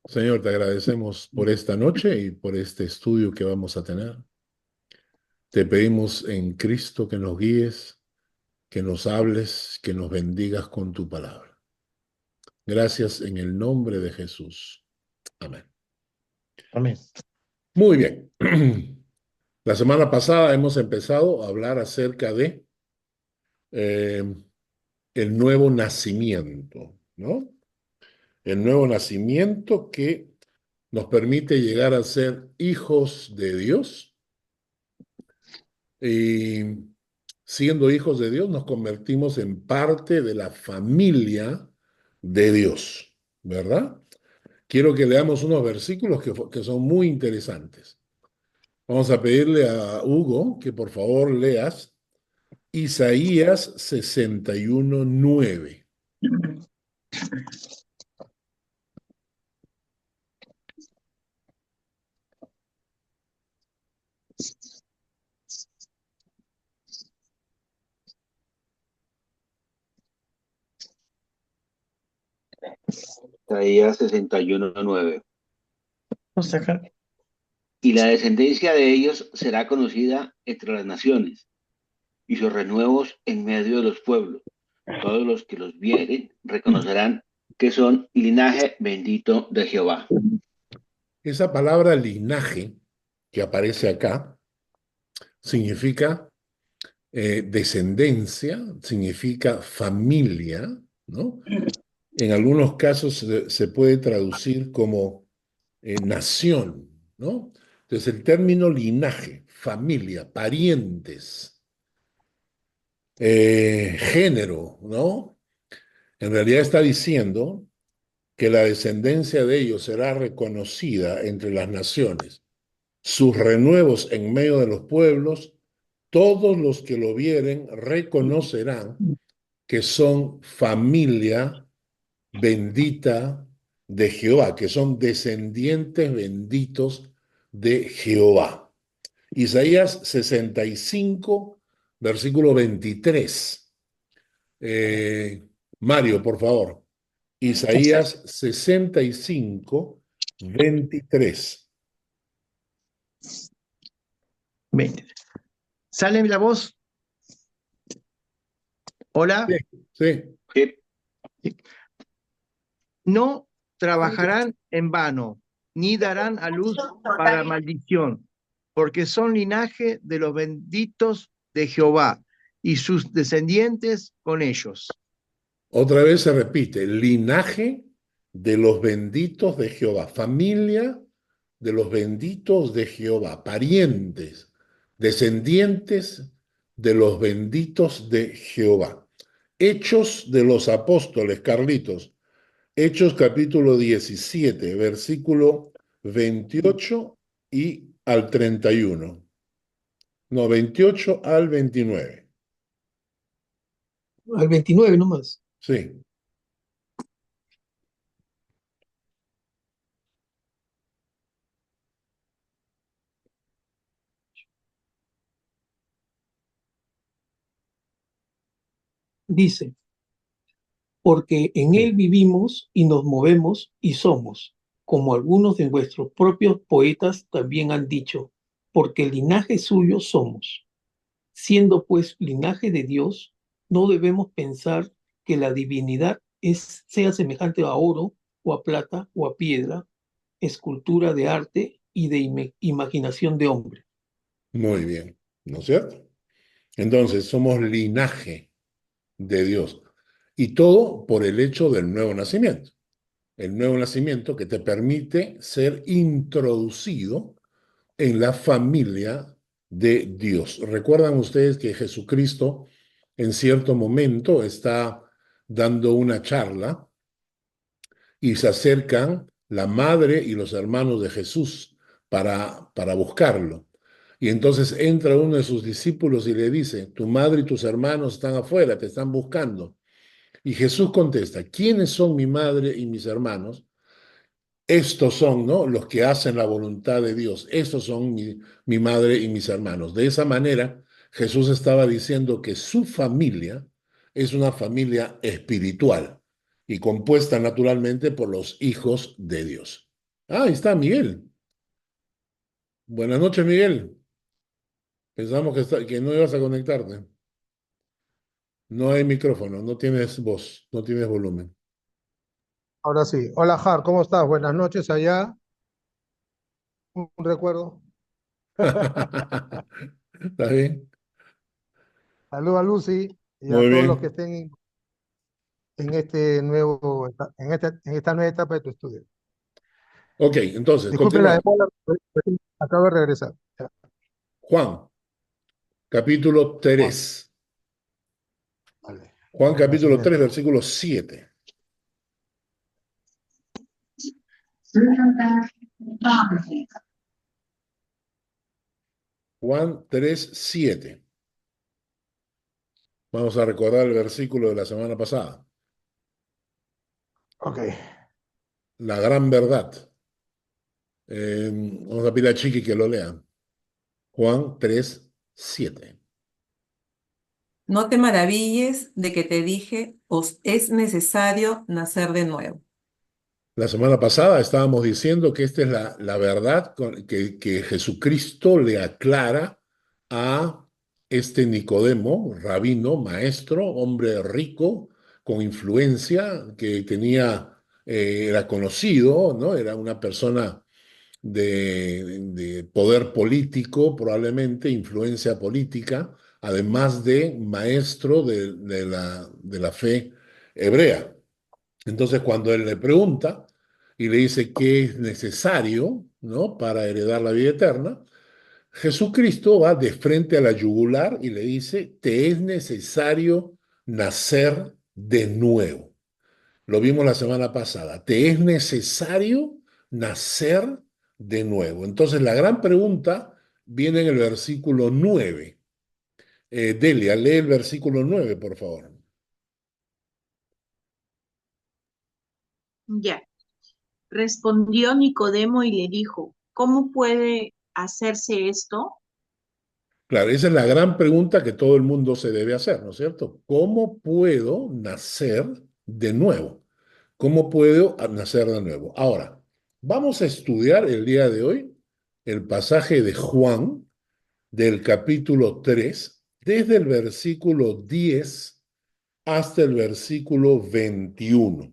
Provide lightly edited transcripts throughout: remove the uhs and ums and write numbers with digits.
Señor, te agradecemos por esta noche y por este estudio que vamos a tener. Te pedimos en Cristo que nos guíes, que nos hables, que nos bendigas con tu palabra. Gracias en el nombre de Jesús. Amén. Amén. Muy bien. La semana pasada hemos empezado a hablar acerca de eh, el nuevo nacimiento, ¿no? El nuevo nacimiento que nos permite llegar a ser hijos de Dios. Y siendo hijos de Dios, nos convertimos en parte de la familia de Dios, ¿verdad? Quiero que leamos unos versículos que son muy interesantes. Vamos a pedirle a Hugo que por favor leas Isaías 61:9. Traía 61:9. Vamos a sacar. Y la descendencia de ellos será conocida entre las naciones, y sus renuevos en medio de los pueblos. Todos los que los vieren reconocerán que son linaje bendito de Jehová. Esa palabra linaje que aparece acá significa descendencia, significa familia, ¿no? En algunos casos se puede traducir como nación, ¿no? Entonces el término linaje, familia, parientes, género, ¿no? En realidad está diciendo que la descendencia de ellos será reconocida entre las naciones, sus renuevos en medio de los pueblos, todos los que lo vieren reconocerán que son familia bendita de Jehová, que son descendientes benditos de Jehová. Isaías 65, versículo 23. Mario, por favor. Isaías 65, 23. 20. ¿Sale la voz? Sí, Hola. sí. Sí. No trabajarán en vano, ni darán a luz para maldición, porque son linaje de los benditos de Jehová y sus descendientes con ellos. Otra vez se repite, linaje de los benditos de Jehová, familia de los benditos de Jehová, parientes, descendientes de los benditos de Jehová. Hechos de los apóstoles, Carlitos, Hechos capítulo 17, versículo 28 y al 31. No, 28 al 29. Al 29 nomás. Sí. Dice, porque en Sí. él vivimos y nos movemos y somos, como algunos de vuestros propios poetas también han dicho, porque linaje suyo somos. Siendo pues linaje de Dios, no debemos pensar que la divinidad sea semejante a oro o a plata o a piedra, escultura de arte y de imaginación de hombre. Muy bien, ¿no es cierto? Entonces, somos linaje de Dios. Y todo por el hecho del nuevo nacimiento. El nuevo nacimiento que te permite ser introducido en la familia de Dios. ¿Recuerdan ustedes que Jesucristo en cierto momento está dando una charla y se acercan la madre y los hermanos de Jesús para buscarlo? Y entonces entra uno de sus discípulos y le dice, tu madre y tus hermanos están afuera, te están buscando. Y Jesús contesta, ¿quiénes son mi madre y mis hermanos? Estos son, ¿no? Los que hacen la voluntad de Dios. Estos son mi madre y mis hermanos. De esa manera, Jesús estaba diciendo que su familia es una familia espiritual y compuesta naturalmente por los hijos de Dios. Ah, ahí está Miguel. Buenas noches, Miguel. Pensamos que no ibas a conectarte. No hay micrófono, no tienes voz, no tienes volumen. Ahora sí. Hola, Har, ¿cómo estás? Buenas noches allá. Un recuerdo. ¿Está bien? Saludos a Lucy y a Muy todos los que bien. estén en este nuevo, en esta nueva etapa de tu estudio. Ok, entonces, Disculpe la continuamos. demora, acabo de regresar. Ya, Juan, capítulo Juan, 3. vale. Juan, capítulo 3, Nacimiento. versículo 7. Juan 3, 7. Vamos a recordar el versículo de la semana pasada. Ok. La gran verdad. Vamos a pedir a Chiqui que lo lea. Juan 3, 7. No te maravilles de que te dije, os es necesario nacer de nuevo. La semana pasada estábamos diciendo que esta es la verdad que Jesucristo le aclara a este Nicodemo, rabino, maestro, hombre rico, con influencia, que era conocido, ¿no? Era una persona de poder político, probablemente, influencia política, además de maestro de la fe hebrea. Entonces, cuando él le pregunta y le dice qué es necesario, ¿no? Para heredar la vida eterna, Jesucristo va de frente a la yugular y le dice, te es necesario nacer de nuevo. Lo vimos la semana pasada. Te es necesario nacer de nuevo. Entonces, la gran pregunta viene en el versículo 9. Delia, lee el versículo 9, por favor. Ya. Respondió Nicodemo y le dijo, ¿cómo puede hacerse esto? Claro, esa es la gran pregunta que todo el mundo se debe hacer, ¿no es cierto? ¿Cómo puedo nacer de nuevo? ¿Cómo puedo nacer de nuevo? Ahora, vamos a estudiar el día de hoy el pasaje de Juan del capítulo 3, desde el versículo 10 hasta el versículo 21.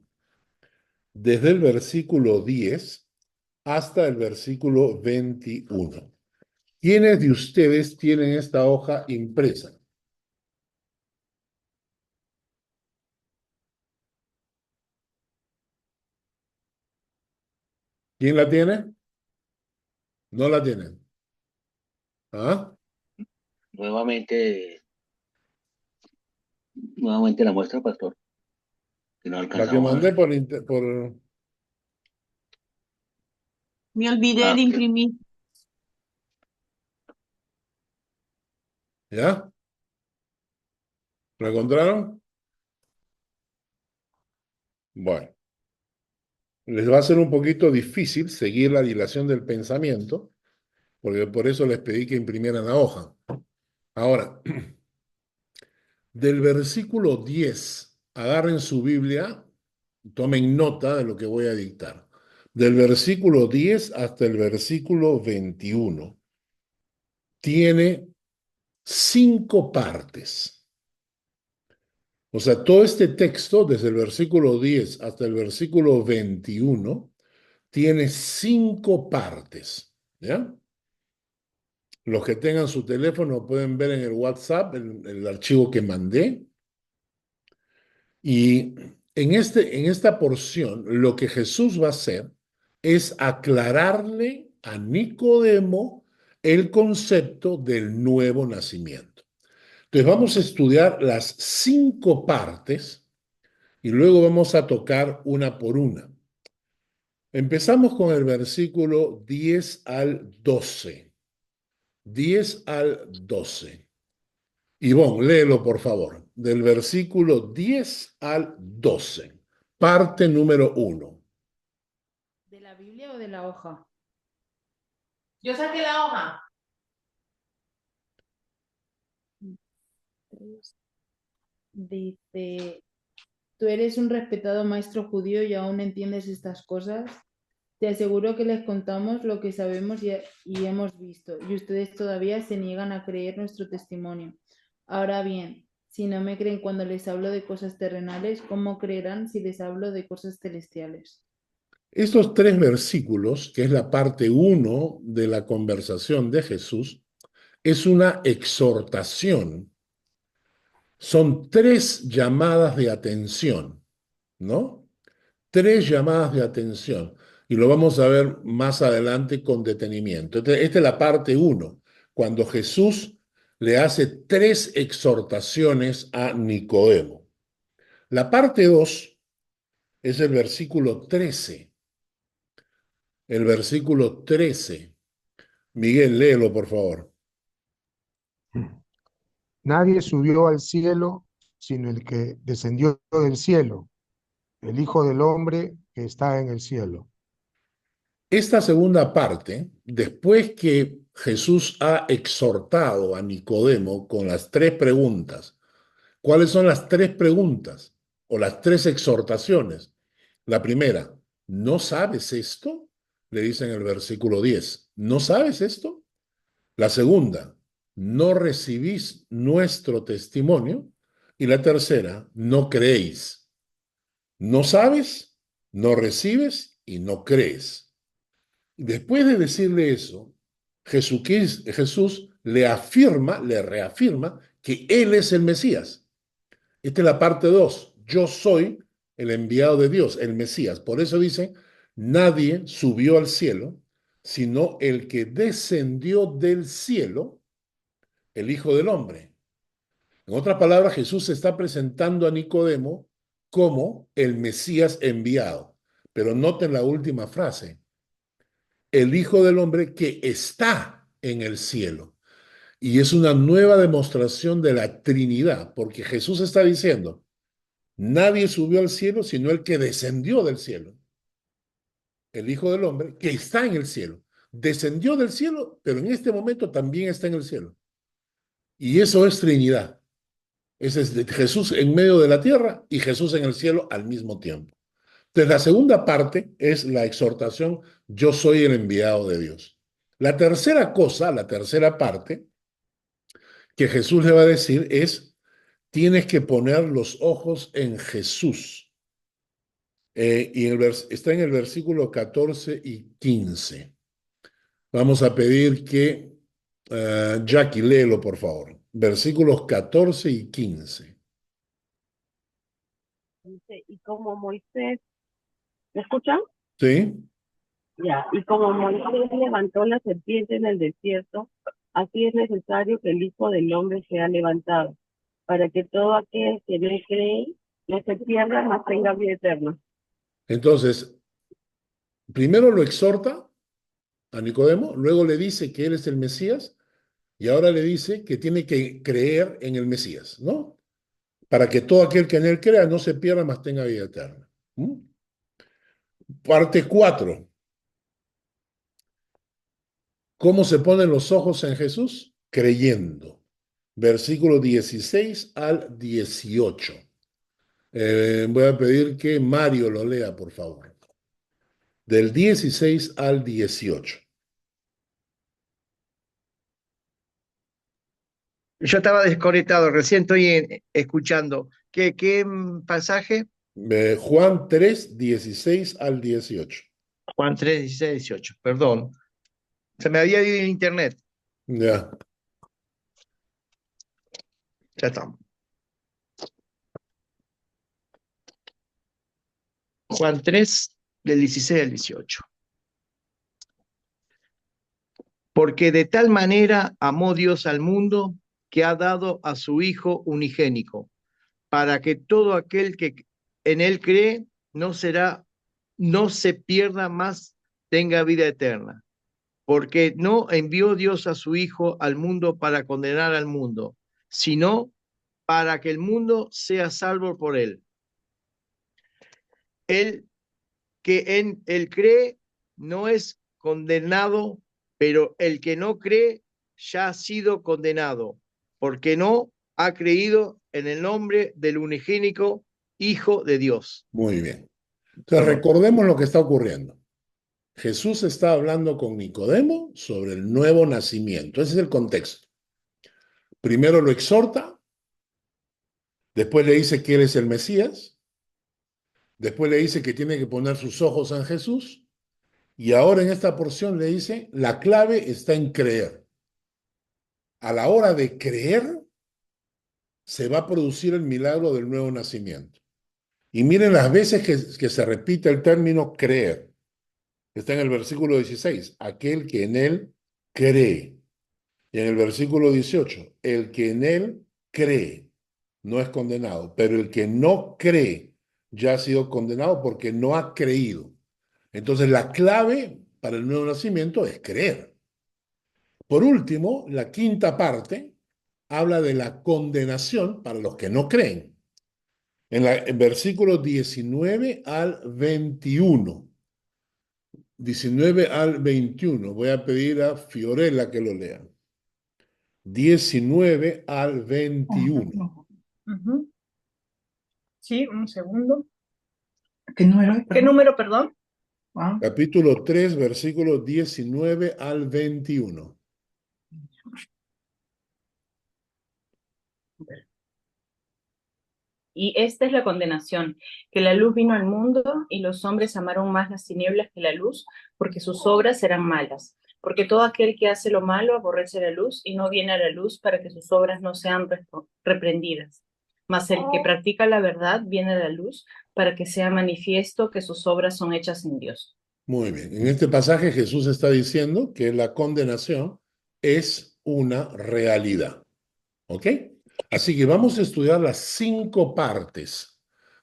Desde el versículo 10 hasta el versículo 21. ¿Quiénes de ustedes tienen esta hoja impresa? ¿Quién la tiene? No la tienen. ¿Ah? Nuevamente, nuevamente la muestra, pastor, que no La que alcanzamos a mandé ver. por. Me olvidé Ah, de ok. imprimir. ¿Ya? ¿Lo encontraron? Bueno, les va a ser un poquito difícil seguir la dilación del pensamiento, porque por eso les pedí que imprimieran la hoja. Ahora, del versículo 10, agarren su Biblia, tomen nota de lo que voy a dictar. Del versículo 10 hasta el versículo 21, tiene 5 partes. O sea, todo este texto, desde el versículo 10 hasta el versículo 21, tiene 5 partes. ¿Ya? Los que tengan su teléfono pueden ver en el WhatsApp el archivo que mandé. Y en esta porción, lo que Jesús va a hacer es aclararle a Nicodemo el concepto del nuevo nacimiento. Entonces vamos a estudiar las 5 partes y luego vamos a tocar una por una. Empezamos con el versículo 10 al 12. 10 al 12. Ivonne, léelo por favor. Del versículo 10 al 12. Parte número 1. ¿De la Biblia o de la hoja? Yo saqué la hoja. Dice, tú eres un respetado maestro judío y aún entiendes estas cosas. Te aseguro que les contamos lo que sabemos y hemos visto, y ustedes todavía se niegan a creer nuestro testimonio. Ahora bien, si no me creen cuando les hablo de cosas terrenales, ¿cómo creerán si les hablo de cosas celestiales? Estos tres versículos, que es la parte uno de la conversación de Jesús, es una exhortación. Son tres llamadas de atención, ¿no? Tres llamadas de atención. Y lo vamos a ver más adelante con detenimiento. Esta es la parte uno, cuando Jesús le hace tres exhortaciones a Nicodemo. La parte dos es el versículo 13. El versículo 13. Miguel, léelo, por favor. Nadie subió al cielo sino el que descendió del cielo, el Hijo del Hombre que está en el cielo. Esta segunda parte, después que Jesús ha exhortado a Nicodemo con las tres preguntas, ¿cuáles son las tres preguntas o las tres exhortaciones? La primera, ¿no sabes esto? Le dice en el versículo 10, ¿no sabes esto? La segunda, ¿no recibís nuestro testimonio? Y la tercera, ¿no creéis? ¿No sabes? ¿No recibes? Y no crees. Después de decirle eso, Jesús le reafirma que Él es el Mesías. Esta es la parte 2. Yo soy el enviado de Dios, el Mesías. Por eso dice, nadie subió al cielo, sino el que descendió del cielo, el Hijo del Hombre. En otras palabras, Jesús se está presentando a Nicodemo como el Mesías enviado. Pero noten la última frase, el Hijo del Hombre que está en el cielo. Y es una nueva demostración de la Trinidad, porque Jesús está diciendo, nadie subió al cielo sino el que descendió del cielo. El Hijo del Hombre que está en el cielo. Descendió del cielo, pero en este momento también está en el cielo. Y eso es Trinidad. Ese es Jesús en medio de la tierra y Jesús en el cielo al mismo tiempo. Entonces, la segunda parte es la exhortación, yo soy el enviado de Dios. La tercera cosa, la tercera parte que Jesús le va a decir es, tienes que poner los ojos en Jesús. Está en el versículo 14 y 15. Vamos a pedir que Jackie, léelo, por favor. Versículos 14 y 15. Dice, y como Moisés, ¿me escuchan? ¿Sí? Ya, y como Moisés levantó la serpiente en el desierto, así es necesario que el Hijo del Hombre sea levantado, para que todo aquel que en él cree no se pierda, mas tenga vida eterna. Entonces, primero lo exhorta a Nicodemo, luego le dice que él es el Mesías y ahora le dice que tiene que creer en el Mesías, ¿no? Para que todo aquel que en él crea no se pierda, mas tenga vida eterna. ¿Mm? Parte 4. ¿Cómo se ponen los ojos en Jesús? Creyendo. Versículo 16 al 18. Voy a pedir que Mario lo lea, por favor. Del 16 al 18. Yo estaba desconectado, recién estoy escuchando. ¿Qué pasaje? Juan 3, 16 al 18. Juan 3, 16, 18. Perdón. Se me había ido el internet. Ya. Ya estamos. Juan 3, del 16 al 18. Porque de tal manera amó Dios al mundo que ha dado a su Hijo unigénico, para que todo aquel que en él cree no se pierda más, tenga vida eterna. Porque no envió Dios a su Hijo al mundo para condenar al mundo, sino para que el mundo sea salvo por él. El que en él cree no es condenado, pero el que no cree ya ha sido condenado, porque no ha creído en el nombre del unigénico Hijo de Dios. Muy bien. Entonces, Perdón. recordemos lo que está ocurriendo. Jesús está hablando con Nicodemo sobre el nuevo nacimiento. Ese es el contexto. Primero lo exhorta, después le dice que él es el Mesías, después le dice que tiene que poner sus ojos en Jesús, y ahora en esta porción le dice, la clave está en creer. A la hora de creer, se va a producir el milagro del nuevo nacimiento. Y miren las veces que se repite el término creer. Está en el versículo 16, aquel que en él cree. Y en el versículo 18, el que en él cree no es condenado, pero el que no cree ya ha sido condenado porque no ha creído. Entonces la clave para el nuevo nacimiento es creer. Por último, la quinta parte habla de la condenación para los que no creen. En versículos 19 al 21. 19 al 21. Voy a pedir a Fiorella que lo lea. 19 al 21. Ujú. Sí, un segundo. ¿Qué número? ¿Qué número, perdón? Ah, Capítulo 3, versículos 19 al 21. Y esta es la condenación, que la luz vino al mundo y los hombres amaron más las tinieblas que la luz, porque sus obras eran malas. Porque todo aquel que hace lo malo aborrece la luz y no viene a la luz para que sus obras no sean reprendidas. Mas el que practica la verdad viene a la luz para que sea manifiesto que sus obras son hechas en Dios. Muy bien. En este pasaje Jesús está diciendo que la condenación es una realidad. ¿Ok? Así que vamos a estudiar las 5 partes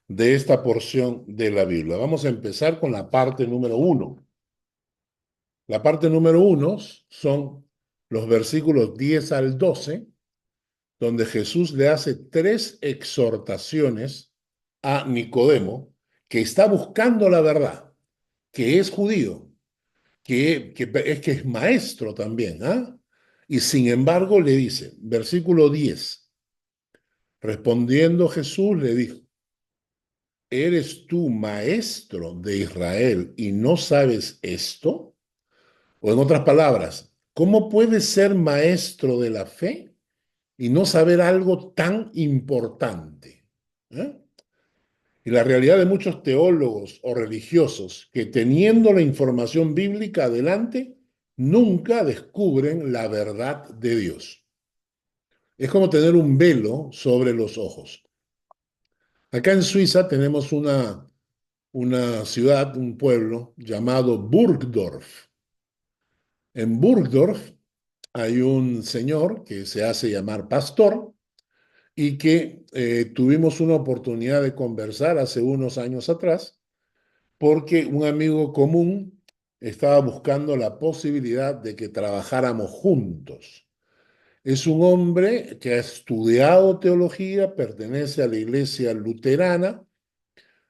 de esta porción de la Biblia. Vamos a empezar con la parte número 1. La parte número 1 son los versículos 10 al 12, donde Jesús le hace 3 exhortaciones a Nicodemo, que está buscando la verdad, que es judío, que es maestro también, ¿ah? Y sin embargo le dice, versículo 10, respondiendo Jesús le dijo, ¿eres tú maestro de Israel y no sabes esto? O en otras palabras, ¿cómo puedes ser maestro de la fe y no saber algo tan importante? ¿Eh? Y la realidad de muchos teólogos o religiosos que teniendo la información bíblica adelante, nunca descubren la verdad de Dios. Es como tener un velo sobre los ojos. Acá en Suiza tenemos una ciudad, un pueblo llamado Burgdorf. En Burgdorf hay un señor que se hace llamar pastor y que tuvimos una oportunidad de conversar hace unos años atrás porque un amigo común estaba buscando la posibilidad de que trabajáramos juntos. Es un hombre que ha estudiado teología, pertenece a la iglesia luterana,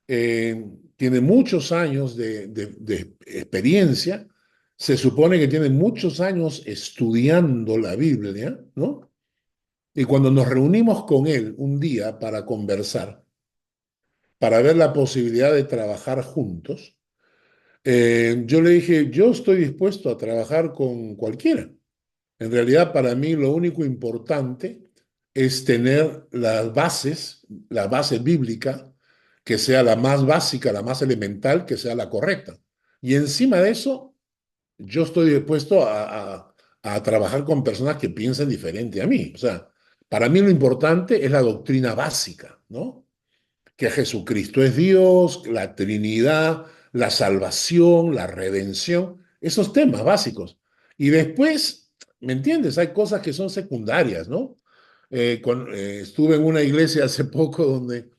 tiene muchos años de experiencia, se supone que tiene muchos años estudiando la Biblia, ¿no? Y cuando nos reunimos con él un día para conversar, para ver la posibilidad de trabajar juntos, yo le dije, yo estoy dispuesto a trabajar con cualquiera. En realidad, para mí lo único importante es tener la base bíblica, que sea la más básica, la más elemental, que sea la correcta. Y encima de eso, yo estoy dispuesto a trabajar con personas que piensen diferente a mí. O sea, para mí lo importante es la doctrina básica, ¿no? Que Jesucristo es Dios, la Trinidad, la salvación, la redención, esos temas básicos. Y después, ¿me entiendes? Hay cosas que son secundarias, ¿no? Estuve en una iglesia hace poco donde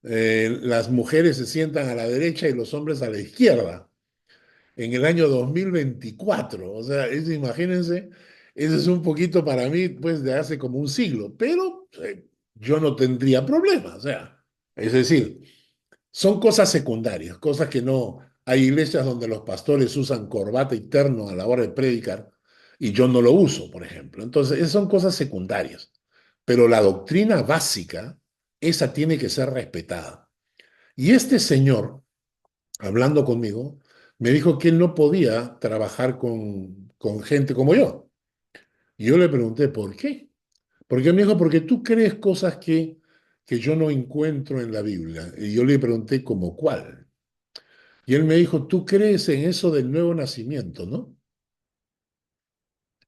las mujeres se sientan a la derecha y los hombres a la izquierda, en el año 2024. O sea, imagínense, eso es un poquito para mí, pues, de hace como un siglo, pero yo no tendría problema, o sea, es decir, son cosas secundarias, cosas que no. Hay iglesias donde los pastores usan corbata y terno a la hora de predicar y yo no lo uso, por ejemplo. Entonces, esas son cosas secundarias. Pero la doctrina básica, esa tiene que ser respetada. Y este señor, hablando conmigo, me dijo que él no podía trabajar con gente como yo. Y yo le pregunté, ¿por qué? Porque me dijo, porque tú crees cosas que yo no encuentro en la Biblia. Y yo le pregunté, ¿como cuál? Y él me dijo, tú crees en eso del nuevo nacimiento, ¿no?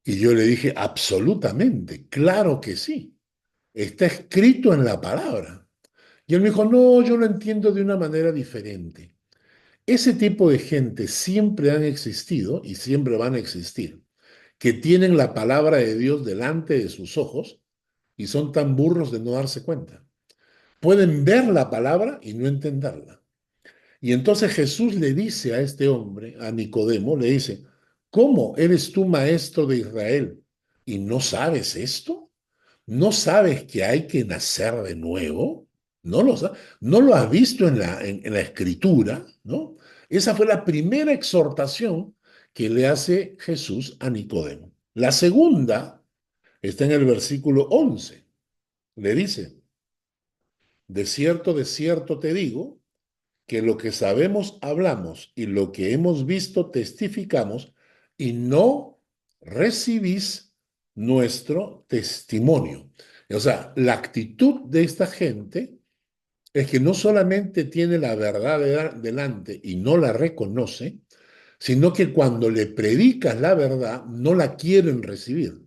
Y yo le dije, absolutamente, claro que sí. Está escrito en la palabra. Y él me dijo, no, yo lo entiendo de una manera diferente. Ese tipo de gente siempre han existido y siempre van a existir, que tienen la palabra de Dios delante de sus ojos y son tan burros de no darse cuenta. Pueden ver la palabra y no entenderla. Y entonces Jesús le dice a este hombre, a Nicodemo, le dice, ¿cómo eres tú maestro de Israel y no sabes esto? ¿No sabes que hay que nacer de nuevo? ¿No lo has visto en la escritura? ¿No? Esa fue la primera exhortación que le hace Jesús a Nicodemo. La segunda está en el versículo 11. Le dice, de cierto te digo, que lo que sabemos hablamos y lo que hemos visto testificamos y no recibís nuestro testimonio. O sea, la actitud de esta gente es que no solamente tiene la verdad delante y no la reconoce, sino que cuando le predicas la verdad no la quieren recibir.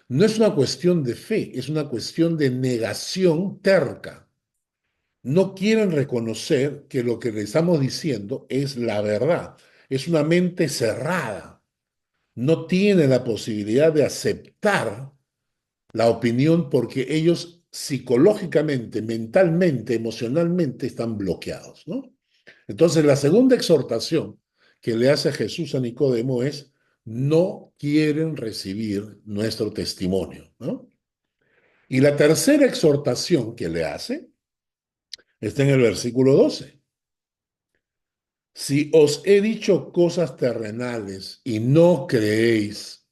No es una cuestión de fe, es una cuestión de negación terca. No quieren reconocer que lo que le estamos diciendo es la verdad. Es una mente cerrada. No tiene la posibilidad de aceptar la opinión porque ellos psicológicamente, mentalmente, emocionalmente están bloqueados, ¿no? Entonces, la segunda exhortación que le hace Jesús a Nicodemo es, no quieren recibir nuestro testimonio, ¿no? Y la tercera exhortación que le hace está en el versículo 12. Si os he dicho cosas terrenales y no creéis,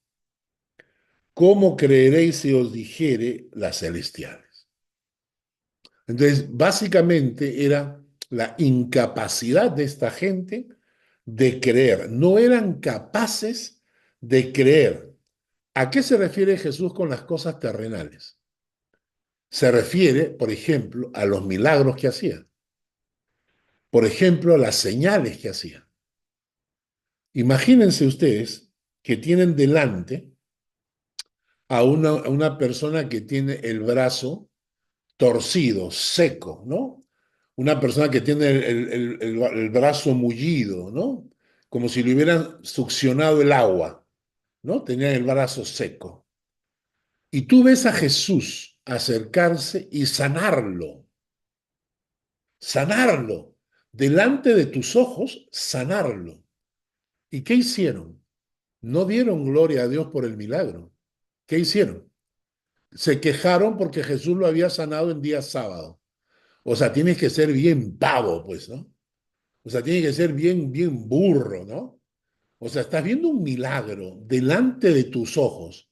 ¿cómo creeréis si os dijere las celestiales? Entonces, básicamente era la incapacidad de esta gente de creer. No eran capaces de creer. ¿A qué se refiere Jesús con las cosas terrenales? Se refiere, por ejemplo, a los milagros que hacía. Por ejemplo, a las señales que hacía. Imagínense ustedes que tienen delante a una persona que tiene el brazo torcido, seco, ¿no? Una persona que tiene el brazo mullido, ¿no? Como si le hubieran succionado el agua, ¿no? Tenía el brazo seco. Y tú ves a Jesús acercarse y sanarlo, delante de tus ojos, sanarlo. ¿Y qué hicieron? No dieron gloria a Dios por el milagro. ¿Qué hicieron? Se quejaron porque Jesús lo había sanado en día sábado. O sea, tienes que ser bien pavo, pues, ¿no? O sea, tienes que ser bien, bien burro, ¿no? O sea, estás viendo un milagro delante de tus ojos.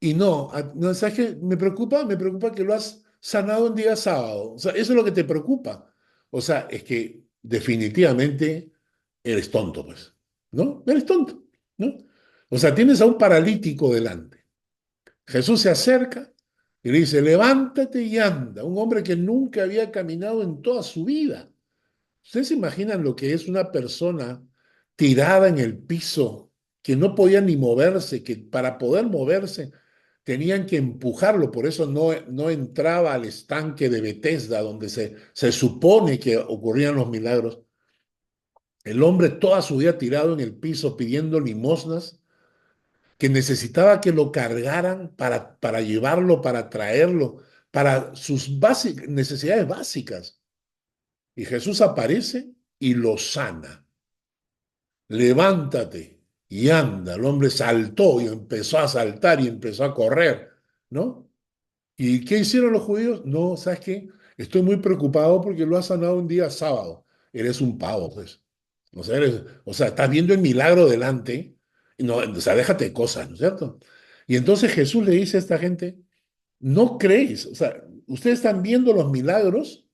Y no, ¿sabes qué? Me preocupa que lo has sanado en día sábado. O sea, eso es lo que te preocupa. O sea, es que definitivamente eres tonto, pues, ¿no? Eres tonto, ¿no? O sea, tienes a un paralítico delante. Jesús se acerca y le dice, levántate y anda. Un hombre que nunca había caminado en toda su vida. ¿Ustedes se imaginan lo que es una persona tirada en el piso, que no podía ni moverse, que para poder moverse tenían que empujarlo? Por eso no entraba al estanque de Betesda, donde se supone que ocurrían los milagros. El hombre toda su vida tirado en el piso pidiendo limosnas, que necesitaba que lo cargaran para llevarlo, para traerlo, para sus necesidades básicas. Y Jesús aparece y lo sana. Levántate y anda. El hombre saltó y empezó a saltar y empezó a correr, ¿no? ¿Y qué hicieron los judíos? No, ¿sabes qué? Estoy muy preocupado porque lo has sanado un día sábado. Eres un pavo, pues. O sea, estás viendo el milagro delante. Y no, o sea, déjate de cosas, ¿no es cierto? Y entonces Jesús le dice a esta gente, no creéis, o sea, ustedes están viendo los milagros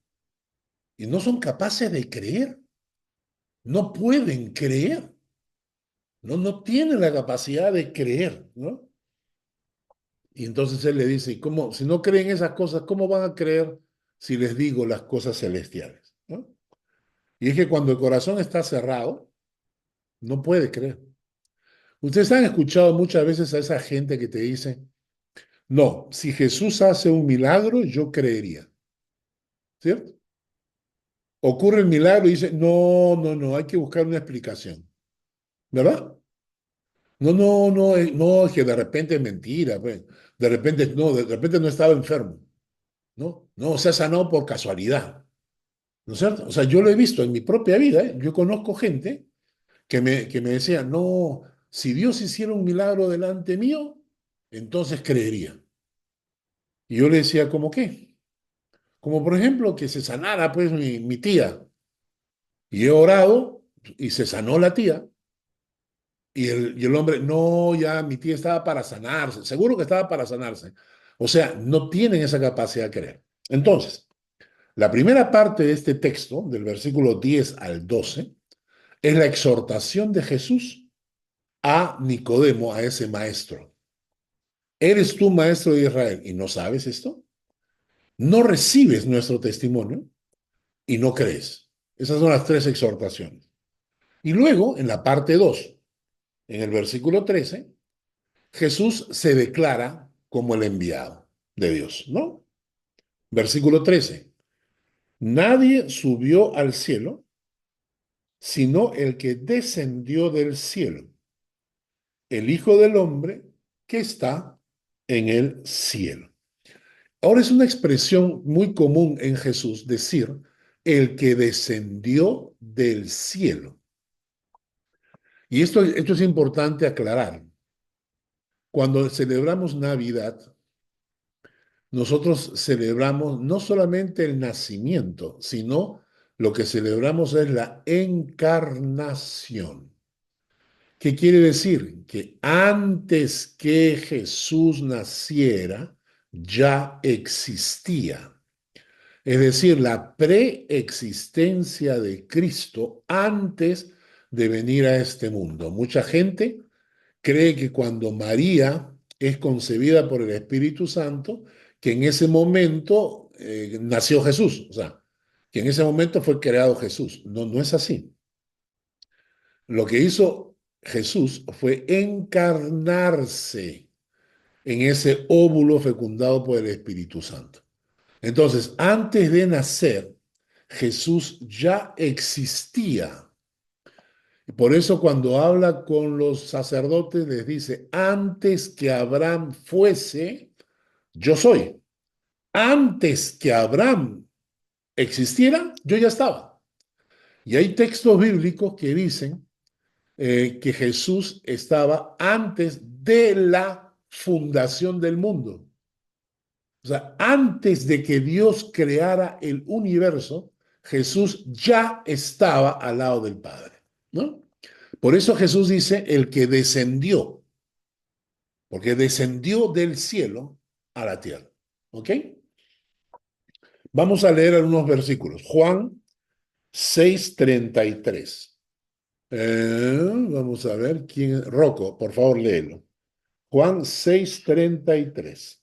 y no son capaces de creer. no pueden creer, no tienen la capacidad de creer, ¿no? Y entonces él le dice, ¿y cómo, si no creen esas cosas, cómo van a creer si les digo las cosas celestiales? ¿No? Y es que cuando el corazón está cerrado, no puede creer. Ustedes han escuchado muchas veces a esa gente que te dice, no, si Jesús hace un milagro, yo creería, ¿cierto? Ocurre el milagro y dice, no, hay que buscar una explicación, ¿verdad? No, es que de repente es mentira, pues. De repente no estaba enfermo, ¿no? No, se ha sanado por casualidad, ¿no es cierto? O sea, yo lo he visto en mi propia vida, ¿eh? Yo conozco gente que me decía, no, si Dios hiciera un milagro delante mío, entonces creería. Y yo le decía, ¿cómo qué? Como por ejemplo que se sanara pues mi tía. Y he orado y se sanó la tía. Y el hombre, no, ya mi tía estaba para sanarse, seguro que estaba para sanarse. O sea, no tienen esa capacidad de creer. Entonces, la primera parte de este texto, del versículo 10 al 12, es la exhortación de Jesús a Nicodemo, a ese maestro. ¿Eres tú maestro de Israel y no sabes esto? ¿No recibes nuestro testimonio y no crees? Esas son las tres exhortaciones. Y luego, en la parte 2, en el versículo 13, Jesús se declara como el enviado de Dios, ¿no? Versículo 13. Nadie subió al cielo, sino el que descendió del cielo, el Hijo del Hombre que está en el cielo. Ahora es una expresión muy común en Jesús decir el que descendió del cielo. Y esto es importante aclarar. Cuando celebramos Navidad, nosotros celebramos no solamente el nacimiento, sino lo que celebramos es la encarnación. ¿Qué quiere decir? Que antes que Jesús naciera, ya existía. Es decir, la preexistencia de Cristo antes de venir a este mundo. Mucha gente cree que cuando María es concebida por el Espíritu Santo, que en ese momento nació Jesús, o sea, que en ese momento fue creado Jesús. No, no es así. Lo que hizo Jesús fue encarnarse en ese óvulo fecundado por el Espíritu Santo. Entonces, antes de nacer, Jesús ya existía. Y por eso cuando habla con los sacerdotes les dice, antes que Abraham fuese, yo soy. Antes que Abraham existiera, yo ya estaba. Y hay textos bíblicos que dicen que Jesús estaba antes de la fundación del mundo. O sea, antes de que Dios creara el universo, Jesús ya estaba al lado del Padre, ¿no? Por eso Jesús dice el que descendió, porque descendió del cielo a la tierra, ¿ok? Vamos a leer algunos versículos. Juan 6:33. Vamos a ver quién. Rocco, por favor, léelo. Juan 6:33.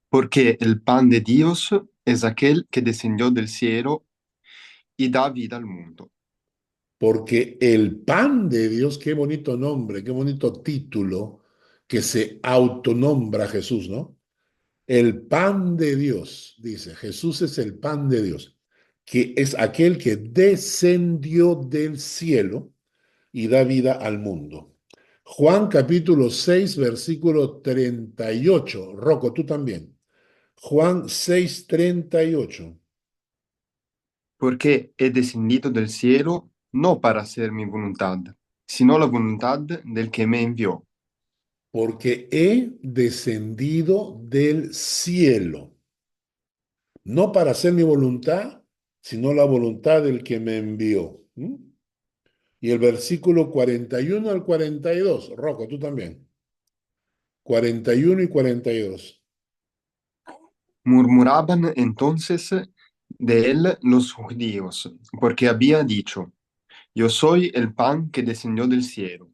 Porque el pan de Dios es aquel que descendió del cielo y da vida al mundo. Porque el pan de Dios, qué bonito nombre, qué bonito título que se autonombra Jesús, ¿no? El pan de Dios, dice, Jesús es el pan de Dios, que es aquel que descendió del cielo y da vida al mundo. Juan capítulo 6, versículo 38. Rocco, tú también. Juan 6:38. Porque he descendido del cielo no para hacer mi voluntad, sino la voluntad del que me envió. Porque he descendido del cielo, no para hacer mi voluntad, sino la voluntad del que me envió. ¿Mm? Y el versículo 41 al 42. Rocco, tú también. 41 y 42. Murmuraban entonces de él los judíos, porque había dicho, yo soy el pan que descendió del cielo.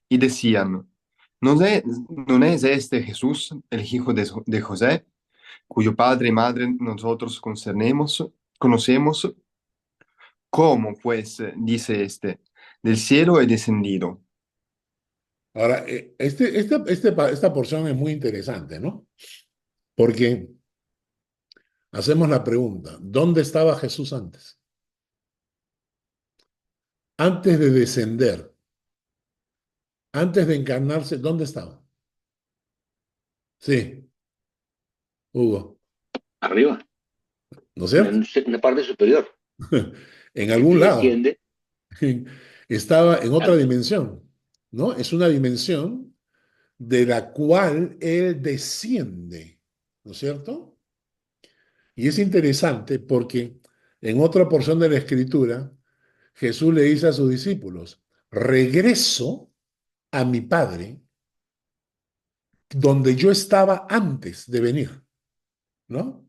Y decían, ¿no es este Jesús, el hijo de José, cuyo padre y madre nosotros conocemos? ¿Cómo, pues, dice este, del cielo he descendido? Ahora, esta porción es muy interesante, ¿no? Porque hacemos la pregunta, ¿dónde estaba Jesús antes? Antes de descender, antes de encarnarse, ¿dónde estaba? Sí, Hugo, Arriba, ¿no es en cierto? una parte superior. En Y el que algún lado. desciende, Estaba en otra claro, dimensión, ¿no? Es una dimensión de la cual Él desciende, ¿no es cierto? Y es interesante porque en otra porción de la Escritura, Jesús le dice a sus discípulos, regreso a mi Padre, donde yo estaba antes de venir, ¿no?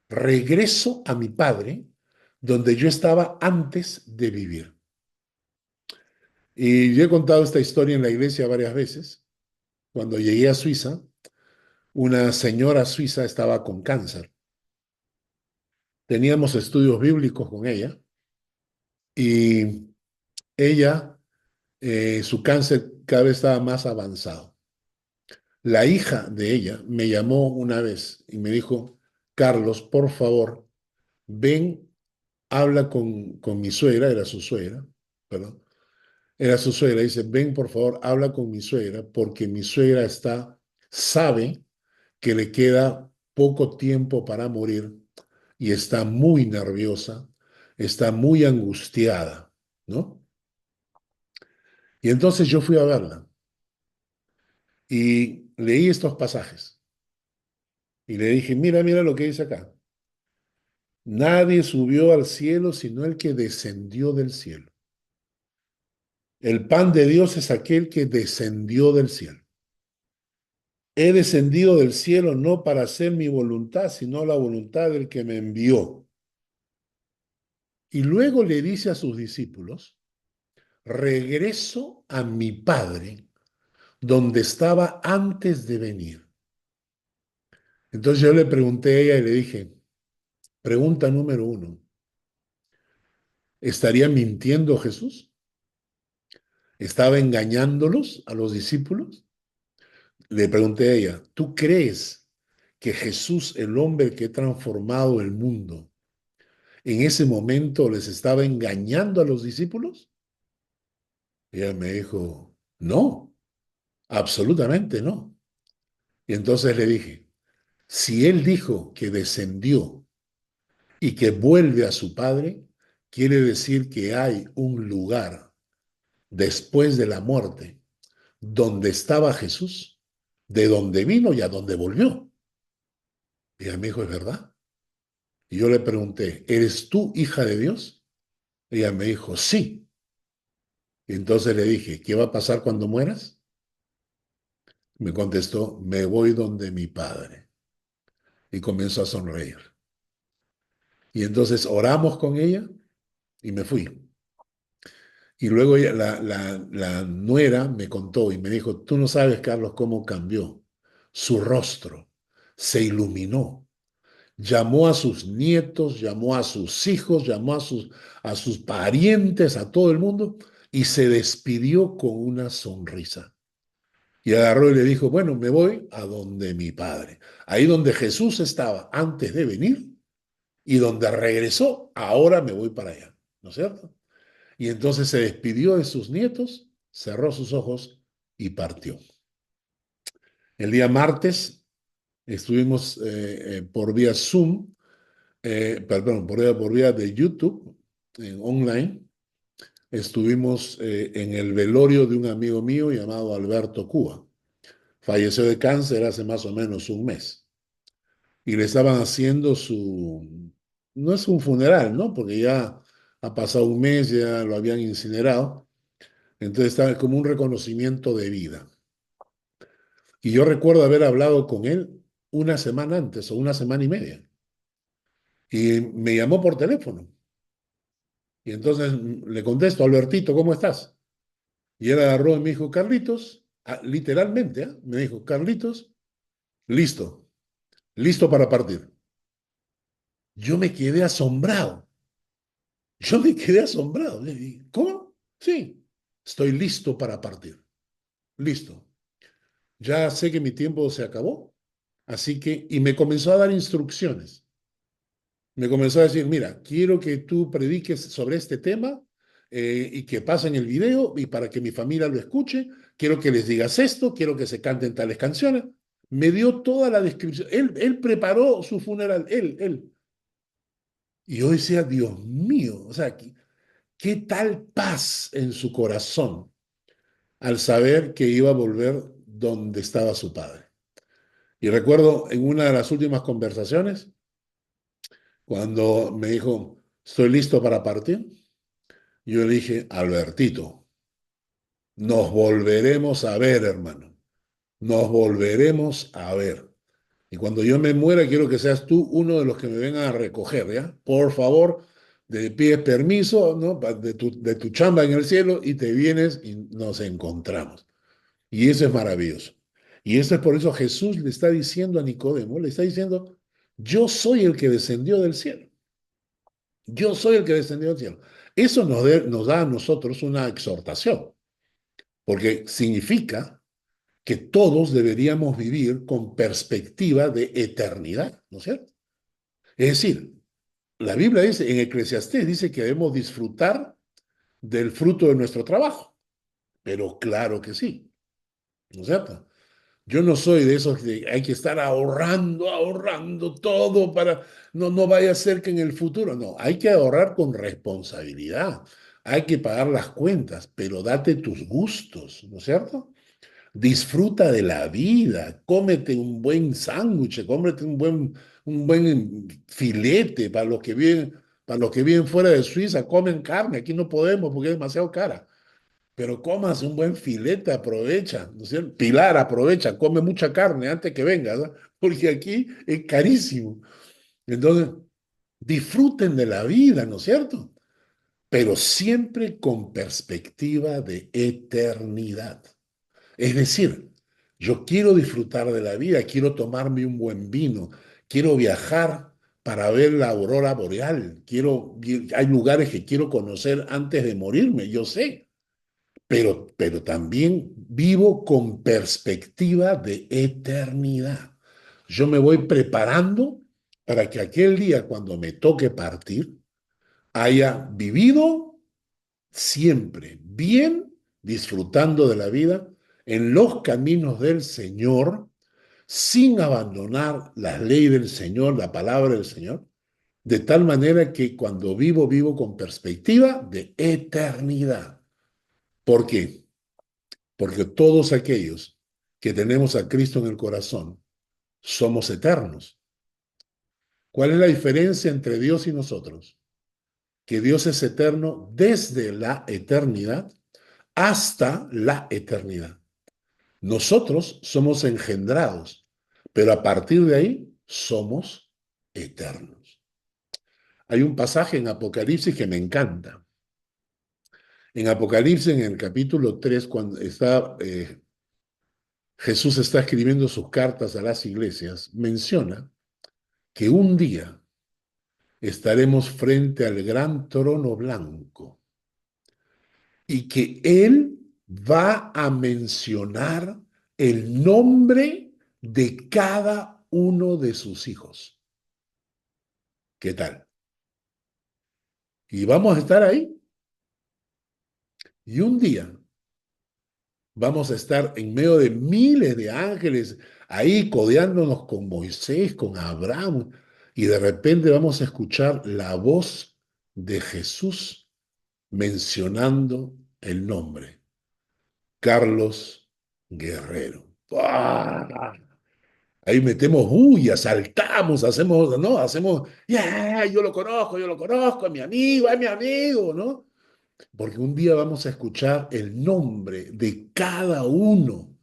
Regreso a mi Padre, donde yo estaba antes de vivir. Y yo he contado esta historia en la iglesia varias veces. Cuando llegué a Suiza, una señora suiza estaba con cáncer. Teníamos estudios bíblicos con ella y ella, su cáncer cada vez estaba más avanzado. La hija de ella me llamó una vez y me dijo, Carlos, por favor, ven, habla con mi suegra, era su suegra, perdón, era su suegra, dice, ven, por favor, habla con mi suegra porque mi suegra sabe que le queda poco tiempo para morir y está muy nerviosa, está muy angustiada, ¿no? Y entonces yo fui a verla y leí estos pasajes y le dije, mira, mira lo que dice acá. Nadie subió al cielo sino el que descendió del cielo. El pan de Dios es aquel que descendió del cielo. He descendido del cielo no para hacer mi voluntad, sino la voluntad del que me envió. Y luego le dice a sus discípulos, regreso a mi Padre, donde estaba antes de venir. Entonces yo le pregunté a ella y le dije, pregunta número uno, ¿estaría mintiendo Jesús? ¿Estaba engañándolos a los discípulos? Le pregunté a ella, ¿tú crees que Jesús, el hombre que ha transformado el mundo, en ese momento les estaba engañando a los discípulos? Ella me dijo, no, absolutamente no. Y entonces le dije, si él dijo que descendió y que vuelve a su Padre, quiere decir que hay un lugar después de la muerte donde estaba Jesús, de donde vino y a donde volvió. Y ella me dijo, ¿es verdad? Y yo le pregunté, ¿eres tú hija de Dios? Y ella me dijo, sí. Y entonces le dije, ¿qué va a pasar cuando mueras? Me contestó, me voy donde mi Padre. Y comenzó a sonreír. Y entonces oramos con ella y me fui. Y luego la nuera me contó y me dijo, tú no sabes, Carlos, cómo cambió. Su rostro se iluminó. Llamó a sus nietos, llamó a sus hijos, llamó a sus parientes, a todo el mundo, y se despidió con una sonrisa. Y agarró y le dijo, bueno, me voy a donde mi padre. Ahí donde Jesús estaba antes de venir y donde regresó, ahora me voy para allá. ¿No es cierto? Y entonces se despidió de sus nietos, cerró sus ojos y partió. El día martes estuvimos por vía Zoom, perdón, por vía de YouTube, online. Estuvimos en el velorio de un amigo mío llamado Alberto Cuba. Falleció de cáncer hace más o menos un mes. Y le estaban haciendo no es un funeral, ¿no? Porque ya ha pasado un mes, ya lo habían incinerado. Entonces estaba como un reconocimiento de vida. Y yo recuerdo haber hablado con él una semana antes o una semana y media. Y me llamó por teléfono. Y entonces le contesto, Albertito, ¿cómo estás? Y él agarró y me dijo, Carlitos, literalmente, me dijo, Carlitos, listo, listo para partir. Yo me quedé asombrado. Yo me quedé asombrado. Le dije, ¿cómo? Sí, estoy listo para partir. Listo. Ya sé que mi tiempo se acabó. Así que, y me comenzó a dar instrucciones. Me comenzó a decir, mira, quiero que tú prediques sobre este tema y que pasen el video y para que mi familia lo escuche, quiero que les digas esto, quiero que se canten tales canciones. Me dio toda la descripción. Él preparó su funeral, él. Y yo decía, Dios mío, o sea, qué tal paz en su corazón al saber que iba a volver donde estaba su padre. Y recuerdo en una de las últimas conversaciones, cuando me dijo, estoy listo para partir, yo le dije, Albertito, nos volveremos a ver, hermano, nos volveremos a ver. Y cuando yo me muera, quiero que seas tú uno de los que me vengan a recoger, ¿ya? Por favor, te pides permiso, ¿no? De tu chamba en el cielo y te vienes y nos encontramos. Y eso es maravilloso. Y eso es por eso Jesús le está diciendo a Nicodemo, le está diciendo, yo soy el que descendió del cielo. Yo soy el que descendió del cielo. Eso nos da a nosotros una exhortación, porque significa que todos deberíamos vivir con perspectiva de eternidad, ¿no es cierto? Es decir, la Biblia dice, en Eclesiastés dice que debemos disfrutar del fruto de nuestro trabajo, pero claro que sí, ¿no es cierto? Yo no soy de esos que hay que estar ahorrando todo para, no vaya a ser que en el futuro, no, hay que ahorrar con responsabilidad, hay que pagar las cuentas, pero date tus gustos, ¿no es cierto? Disfruta de la vida, cómete un buen sándwich, cómete un buen filete para los que viven fuera de Suiza, comen carne, aquí no podemos porque es demasiado cara. Pero comas un buen filete, aprovecha, ¿no es cierto? Pilar, aprovecha, come mucha carne antes que vengas, ¿no? Porque aquí es carísimo. Entonces, disfruten de la vida, ¿no es cierto? Pero siempre con perspectiva de eternidad. Es decir, yo quiero disfrutar de la vida, quiero tomarme un buen vino, quiero viajar para ver la aurora boreal, hay lugares que quiero conocer antes de morirme, yo sé, pero también vivo con perspectiva de eternidad. Yo me voy preparando para que aquel día, cuando me toque partir, haya vivido siempre bien, disfrutando de la vida en los caminos del Señor, sin abandonar las leyes del Señor, la palabra del Señor, de tal manera que cuando vivo, vivo con perspectiva de eternidad. ¿Por qué? Porque todos aquellos que tenemos a Cristo en el corazón somos eternos. ¿Cuál es la diferencia entre Dios y nosotros? Que Dios es eterno desde la eternidad hasta la eternidad. Nosotros somos engendrados, pero a partir de ahí somos eternos. Hay un pasaje en Apocalipsis que me encanta. En Apocalipsis, en el capítulo 3, cuando Jesús está escribiendo sus cartas a las iglesias, menciona que un día estaremos frente al gran trono blanco y que Él va a mencionar el nombre de cada uno de sus hijos. ¿Qué tal? Y vamos a estar ahí. Y un día vamos a estar en medio de miles de ángeles, ahí codeándonos con Moisés, con Abraham, y de repente vamos a escuchar la voz de Jesús mencionando el nombre, Carlos Guerrero. ¡Ah! Ahí metemos bulla, saltamos, hacemos, ¿no? Hacemos, ya, yo lo conozco, es mi amigo, ¿no? Porque un día vamos a escuchar el nombre de cada uno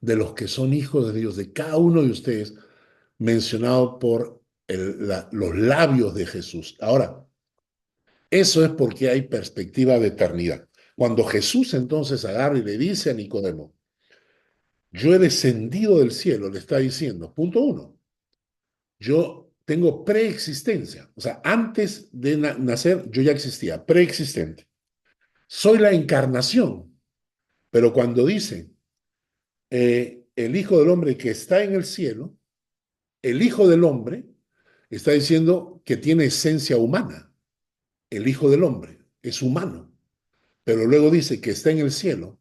de los que son hijos de Dios, de cada uno de ustedes, mencionado por los labios de Jesús. Ahora, eso es porque hay perspectiva de eternidad. Cuando Jesús entonces agarra y le dice a Nicodemo, yo he descendido del cielo, le está diciendo, punto uno, yo tengo preexistencia, o sea, antes de nacer yo ya existía, preexistente. Soy la encarnación, pero cuando dice el Hijo del Hombre que está en el cielo, el Hijo del Hombre está diciendo que tiene esencia humana. El Hijo del Hombre es humano, pero luego dice que está en el cielo,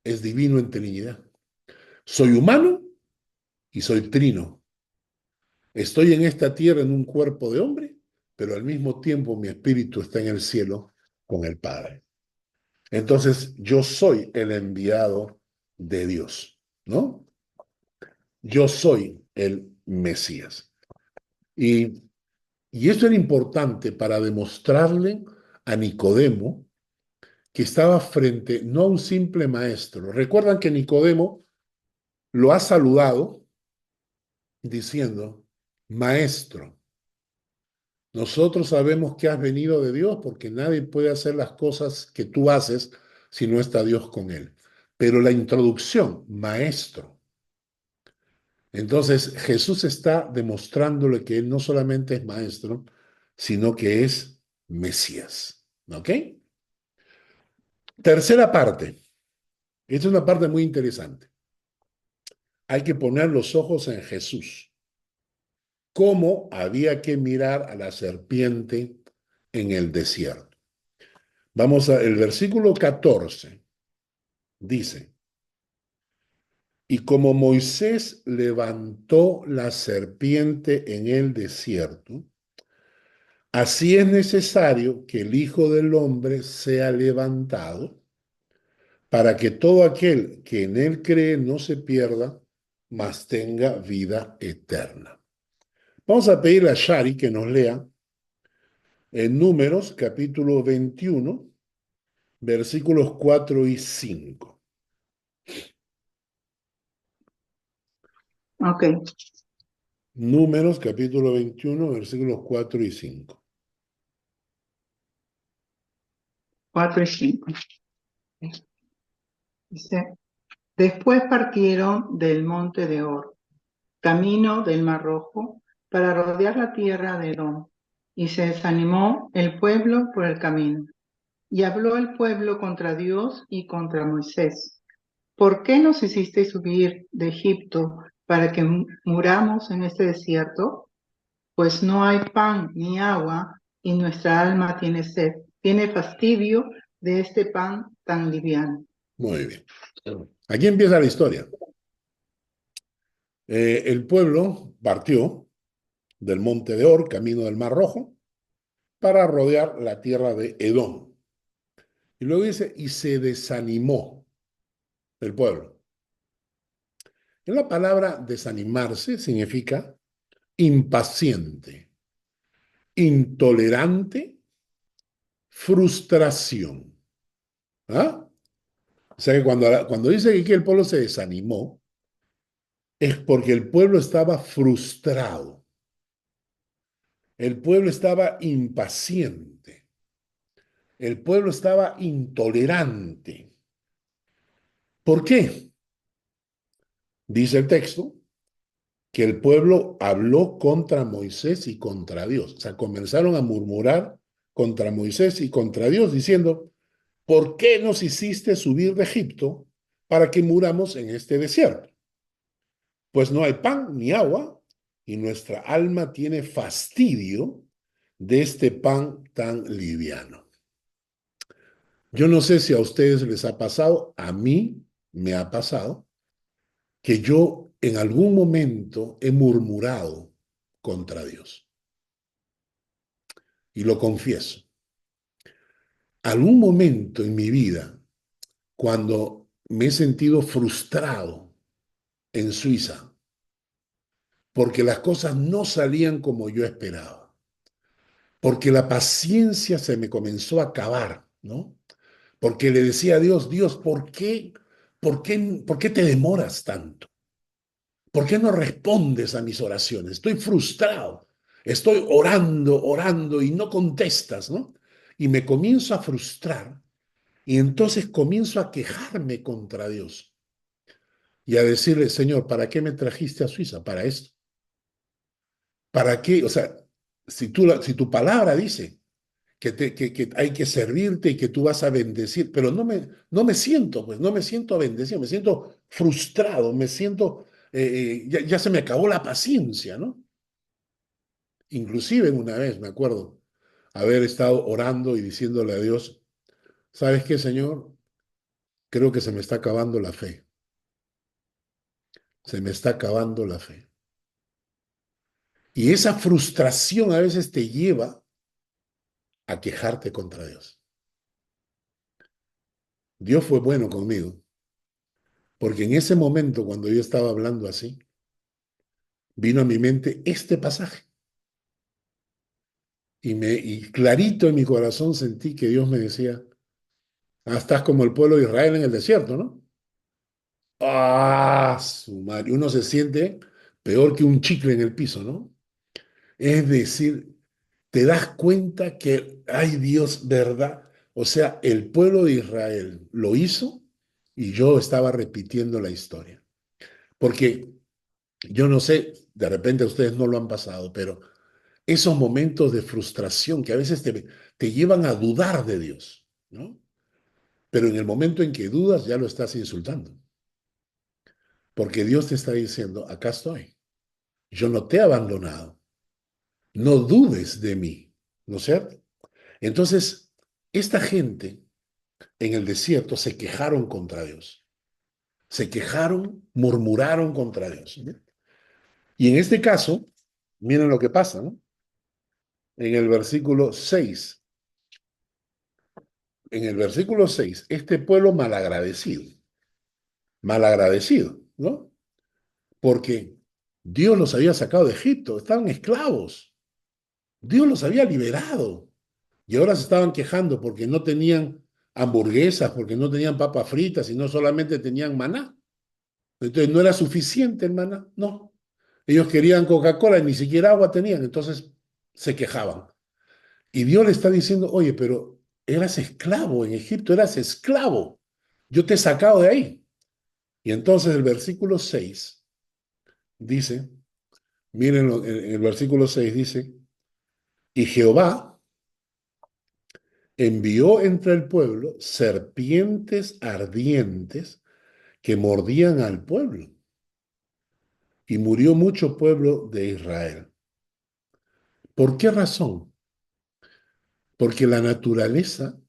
es divino en Trinidad. Soy humano y soy trino. Estoy en esta tierra en un cuerpo de hombre, pero al mismo tiempo mi espíritu está en el cielo con el Padre. Entonces, yo soy el enviado de Dios, ¿no? Yo soy el Mesías. Y eso era importante para demostrarle a Nicodemo que estaba frente no a un simple maestro. Recuerdan que Nicodemo lo ha saludado diciendo, maestro, nosotros sabemos que has venido de Dios porque nadie puede hacer las cosas que tú haces si no está Dios con él. Pero la introducción, maestro. Entonces Jesús está demostrándole que él no solamente es maestro, sino que es Mesías. ¿Ok? Tercera parte. Esta es una parte muy interesante. Hay que poner los ojos en Jesús. ¿Cómo había que mirar a la serpiente en el desierto? Vamos al versículo 14. Dice, y como Moisés levantó la serpiente en el desierto, así es necesario que el Hijo del Hombre sea levantado para que todo aquel que en él cree no se pierda, mas tenga vida eterna. Vamos a pedirle a Shari que nos lea en Números, capítulo 21, versículos 4 y 5. Ok, Números, capítulo 21, versículos 4 y 5. 4 y 5. Dice, después partieron del monte de Or, camino del Mar Rojo, para rodear la tierra de Edom, y se desanimó el pueblo por el camino. Y habló el pueblo contra Dios y contra Moisés. ¿Por qué nos hiciste subir de Egipto para que muramos en este desierto? Pues no hay pan ni agua, y nuestra alma tiene sed. Tiene fastidio de este pan tan liviano. Muy bien. Aquí empieza la historia. El pueblo partió del monte de Or, camino del Mar Rojo, para rodear la tierra de Edom. Y luego dice, y se desanimó el pueblo. En la palabra desanimarse significa impaciente, intolerante, frustración. ¿Ah? O sea que cuando dice que el pueblo se desanimó, es porque el pueblo estaba frustrado. El pueblo estaba impaciente. El pueblo estaba intolerante. ¿Por qué? Dice el texto que el pueblo habló contra Moisés y contra Dios. O sea, comenzaron a murmurar contra Moisés y contra Dios, diciendo, ¿por qué nos hiciste subir de Egipto para que muramos en este desierto? Pues no hay pan ni agua, y nuestra alma tiene fastidio de este pan tan liviano. Yo no sé si a ustedes les ha pasado, a mí me ha pasado, que yo en algún momento he murmurado contra Dios. Y lo confieso. Algún momento en mi vida, cuando me he sentido frustrado en Suiza, porque las cosas no salían como yo esperaba, porque la paciencia se me comenzó a acabar, ¿no? Porque le decía a Dios, Dios, ¿por qué te demoras tanto? ¿Por qué no respondes a mis oraciones? Estoy frustrado. Estoy orando, orando y no contestas, ¿no? Y me comienzo a frustrar y entonces comienzo a quejarme contra Dios y a decirle, Señor, ¿para qué me trajiste a Suiza? Para esto. ¿Para qué? O sea, si tu palabra dice que hay que servirte y que tú vas a bendecir, pero no me siento, pues, no me siento bendecido, me siento frustrado, me siento, ya se me acabó la paciencia, ¿no? Inclusive una vez, me acuerdo, haber estado orando y diciéndole a Dios, ¿sabes qué, Señor? Creo que se me está acabando la fe. Se me está acabando la fe. Y esa frustración a veces te lleva a quejarte contra Dios. Dios fue bueno conmigo, porque en ese momento, cuando yo estaba hablando así, vino a mi mente este pasaje. Y clarito en mi corazón sentí que Dios me decía, estás como el pueblo de Israel en el desierto, ¿no? Ah, su madre. Uno se siente peor que un chicle en el piso, ¿no? Es decir, te das cuenta que, ay Dios, ¿verdad? O sea, el pueblo de Israel lo hizo y yo estaba repitiendo la historia. Porque yo no sé, de repente ustedes no lo han pasado, pero esos momentos de frustración que a veces te llevan a dudar de Dios, ¿no? Pero en el momento en que dudas ya lo estás insultando. Porque Dios te está diciendo, acá estoy. Yo no te he abandonado. No dudes de mí, ¿no es cierto? Entonces, esta gente en el desierto se quejaron contra Dios. Se quejaron, murmuraron contra Dios, ¿no? Y en este caso, miren lo que pasa, ¿no? En el versículo 6. En el versículo 6, este pueblo malagradecido, ¿no? Porque Dios los había sacado de Egipto, estaban esclavos. Dios los había liberado. Y ahora se estaban quejando porque no tenían hamburguesas, porque no tenían papas fritas, sino solamente tenían maná. Entonces no era suficiente el maná, no. Ellos querían Coca-Cola y ni siquiera agua tenían, entonces se quejaban. Y Dios le está diciendo, oye, pero eras esclavo en Egipto, eras esclavo. Yo te he sacado de ahí. Y entonces el versículo 6 dice, miren, en el versículo 6 dice, y Jehová envió entre el pueblo serpientes ardientes que mordían al pueblo. Y murió mucho pueblo de Israel. ¿Por qué razón? Porque la naturaleza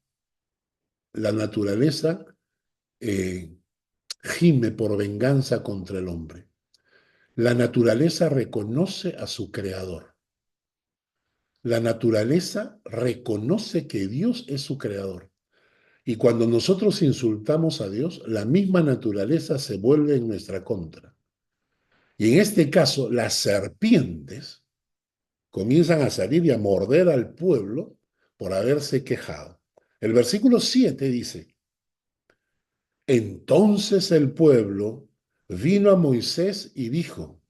gime por venganza contra el hombre. La naturaleza reconoce a su creador. La naturaleza reconoce que Dios es su creador. Y cuando nosotros insultamos a Dios, la misma naturaleza se vuelve en nuestra contra. Y en este caso, las serpientes comienzan a salir y a morder al pueblo por haberse quejado. El versículo 7 dice, entonces el pueblo vino a Moisés y dijo,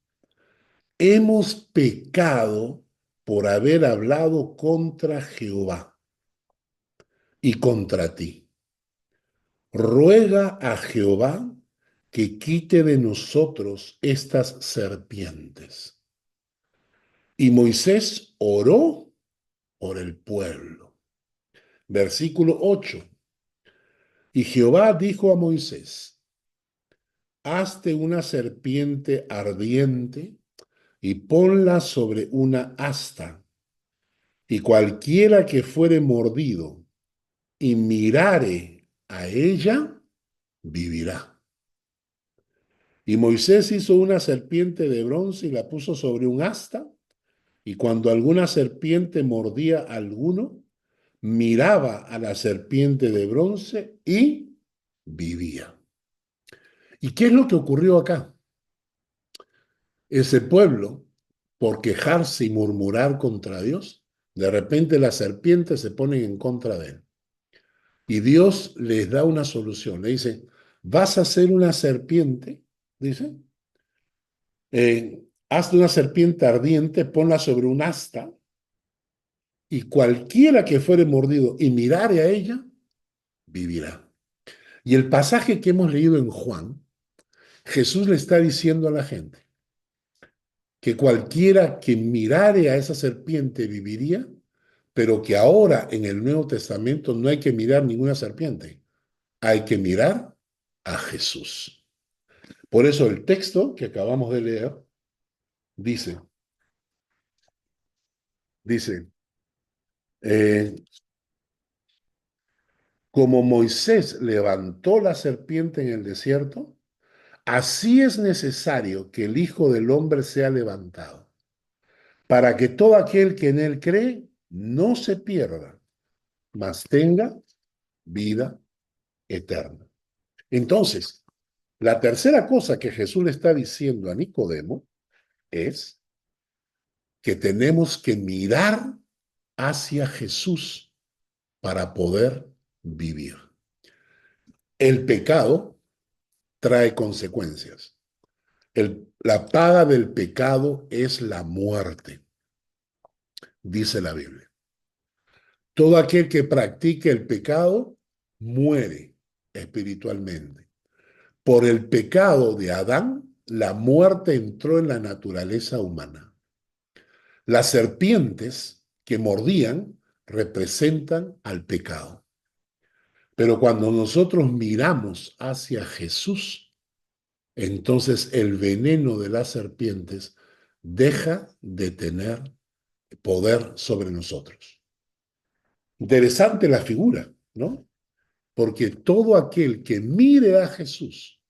hemos pecado por haber hablado contra Jehová y contra ti. Ruega a Jehová que quite de nosotros estas serpientes. Y Moisés oró por el pueblo. Versículo 8. Y Jehová dijo a Moisés, hazte una serpiente ardiente y ponla sobre una asta, y cualquiera que fuere mordido y mirare a ella, vivirá. Y Moisés hizo una serpiente de bronce y la puso sobre un asta, y cuando alguna serpiente mordía a alguno, miraba a la serpiente de bronce y vivía. ¿Y qué es lo que ocurrió acá? Ese pueblo, por quejarse y murmurar contra Dios, de repente las serpientes se ponen en contra de él. Y Dios les da una solución. Le dice, vas a ser una serpiente, dice, Hazte una serpiente ardiente, ponla sobre un asta, y cualquiera que fuere mordido y mirare a ella, vivirá. Y el pasaje que hemos leído en Juan, Jesús le está diciendo a la gente que cualquiera que mirare a esa serpiente viviría, pero que ahora en el Nuevo Testamento no hay que mirar ninguna serpiente, hay que mirar a Jesús. Por eso el texto que acabamos de leer dice, eh, como Moisés levantó la serpiente en el desierto, así es necesario que el Hijo del Hombre sea levantado, para que todo aquel que en él cree no se pierda, mas tenga vida eterna. Entonces, la tercera cosa que Jesús le está diciendo a Nicodemo es que tenemos que mirar hacia Jesús para poder vivir. El pecado trae consecuencias. La paga del pecado es la muerte, dice la Biblia. Todo aquel que practique el pecado muere espiritualmente. Por el pecado de Adán, la muerte entró en la naturaleza humana. Las serpientes que mordían representan al pecado. Pero cuando nosotros miramos hacia Jesús, entonces el veneno de las serpientes deja de tener poder sobre nosotros. Interesante la figura, ¿no? Porque todo aquel que mire a Jesús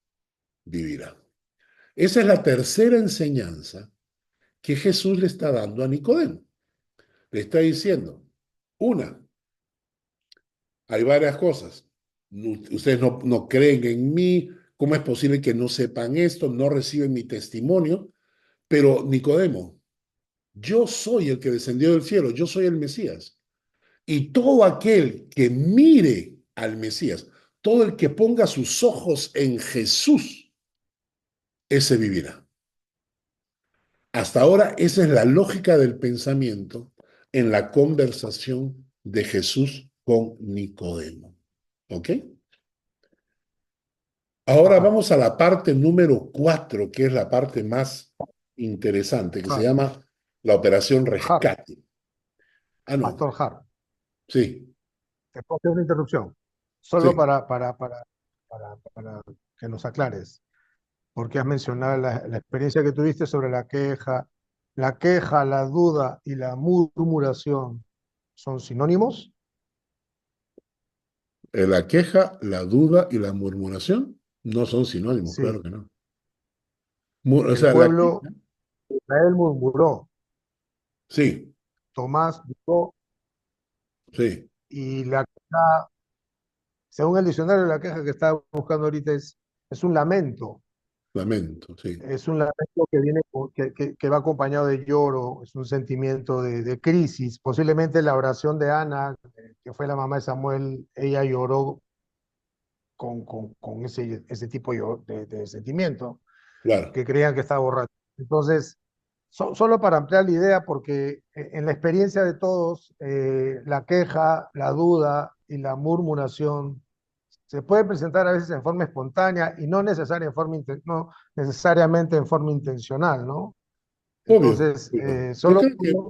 vivirá. Esa es la tercera enseñanza que Jesús le está dando a Nicodemo. Le está diciendo, una, hay varias cosas. Ustedes no creen en mí, ¿cómo es posible que no sepan esto, no reciben mi testimonio? Pero Nicodemo, yo soy el que descendió del cielo, yo soy el Mesías. Y todo aquel que mire al Mesías, todo el que ponga sus ojos en Jesús, ese vivirá. Hasta ahora esa es la lógica del pensamiento en la conversación de Jesús con Nicodemo. ¿Ok? Ahora vamos a la parte número 4, que es la parte más interesante, que se llama la operación rescate. Ah, no. Pastor Hart, Sí, te puedo hacer una interrupción, solo sí. para que nos aclares, porque has mencionado la experiencia que tuviste sobre la queja, la duda y la murmuración, ¿son sinónimos? La queja, la duda y la murmuración no son sinónimos, Sí, claro que no. O el sea, la pueblo queja, de Israel murmuró, sí, Tomás dudó, sí, y la queja, según el diccionario, la queja que estaba buscando ahorita es un lamento. lamento, sí, Es un lamento que viene, que va acompañado de lloro, es un sentimiento de crisis. Posiblemente la oración de Ana, que fue la mamá de Samuel, ella lloró con ese tipo de sentimiento, claro. que creían que estaba borracho. Entonces, solo para ampliar la idea, porque en la experiencia de todos, la queja, la duda y la murmuración se puede presentar a veces en forma espontánea y no necesariamente en forma intencional, ¿no? Obvio. Entonces, Obvio. solo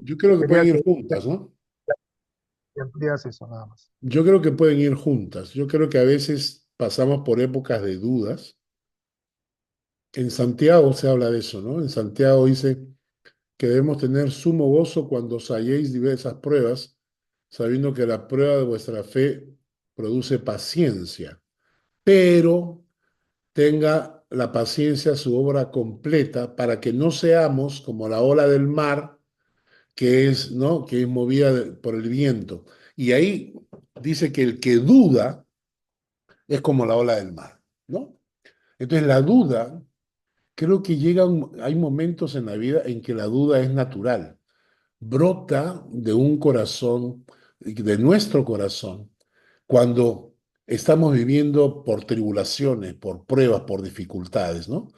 Yo creo que quería pueden que ir juntas, ¿no? amplías eso nada más. Yo creo que pueden ir juntas. Yo creo que a veces pasamos por épocas de dudas. En Santiago se habla de eso, ¿no? En Santiago dice que debemos tener sumo gozo cuando os halléis diversas pruebas, sabiendo que la prueba de vuestra fe produce paciencia, pero tenga la paciencia su obra completa para que no seamos como la ola del mar que es, ¿no? Que es movida por el viento. Y ahí dice que el que duda es como la ola del mar, ¿no? Entonces la duda, creo que hay momentos en la vida en que la duda es natural, brota de un corazón, de nuestro corazón, cuando estamos viviendo por tribulaciones, por pruebas, por dificultades, ¿no?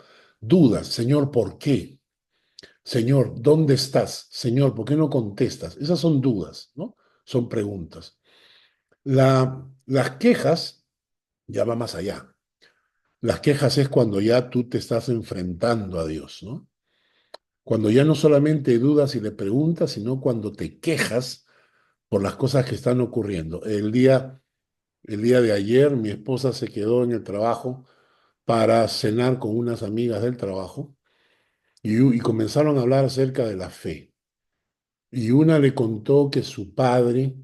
Dudas, Señor, ¿por qué? Señor, ¿dónde estás? Señor, ¿por qué no contestas? Esas son dudas, ¿no? Son preguntas. Las quejas ya va más allá. Las quejas es cuando ya tú te estás enfrentando a Dios, ¿no? Cuando ya no solamente dudas y le preguntas, sino cuando te quejas por las cosas que están ocurriendo. El día de ayer mi esposa se quedó en el trabajo para cenar con unas amigas del trabajo y comenzaron a hablar acerca de la fe. Y una le contó que su padre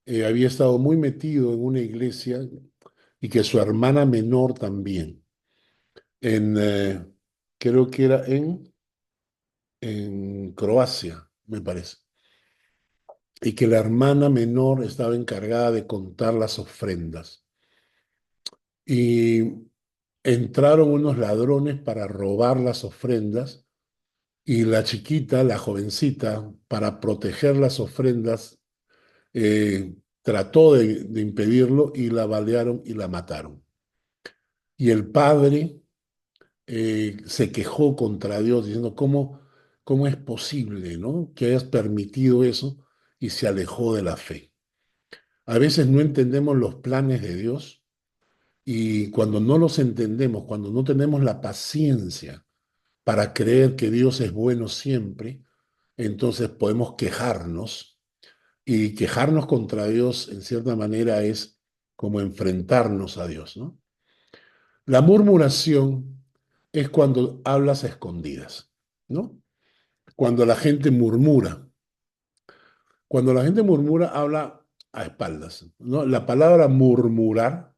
había estado muy metido en una iglesia y que su hermana menor también, en, creo que era en Croacia, me parece, y que la hermana menor estaba encargada de contar las ofrendas. Y entraron unos ladrones para robar las ofrendas y la chiquita, la jovencita, para proteger las ofrendas, trató de impedirlo y la balearon y la mataron. Y el padre se quejó contra Dios diciendo, ¿cómo es posible, ¿no? que hayas permitido eso? Y se alejó de la fe. A veces no entendemos los planes de Dios y cuando no los entendemos, cuando no tenemos la paciencia para creer que Dios es bueno siempre, entonces podemos quejarnos y quejarnos contra Dios en cierta manera es como enfrentarnos a Dios, ¿no? La murmuración es cuando hablas a escondidas, ¿no? Cuando la gente murmura. Cuando la gente murmura, habla a espaldas, ¿no? La palabra murmurar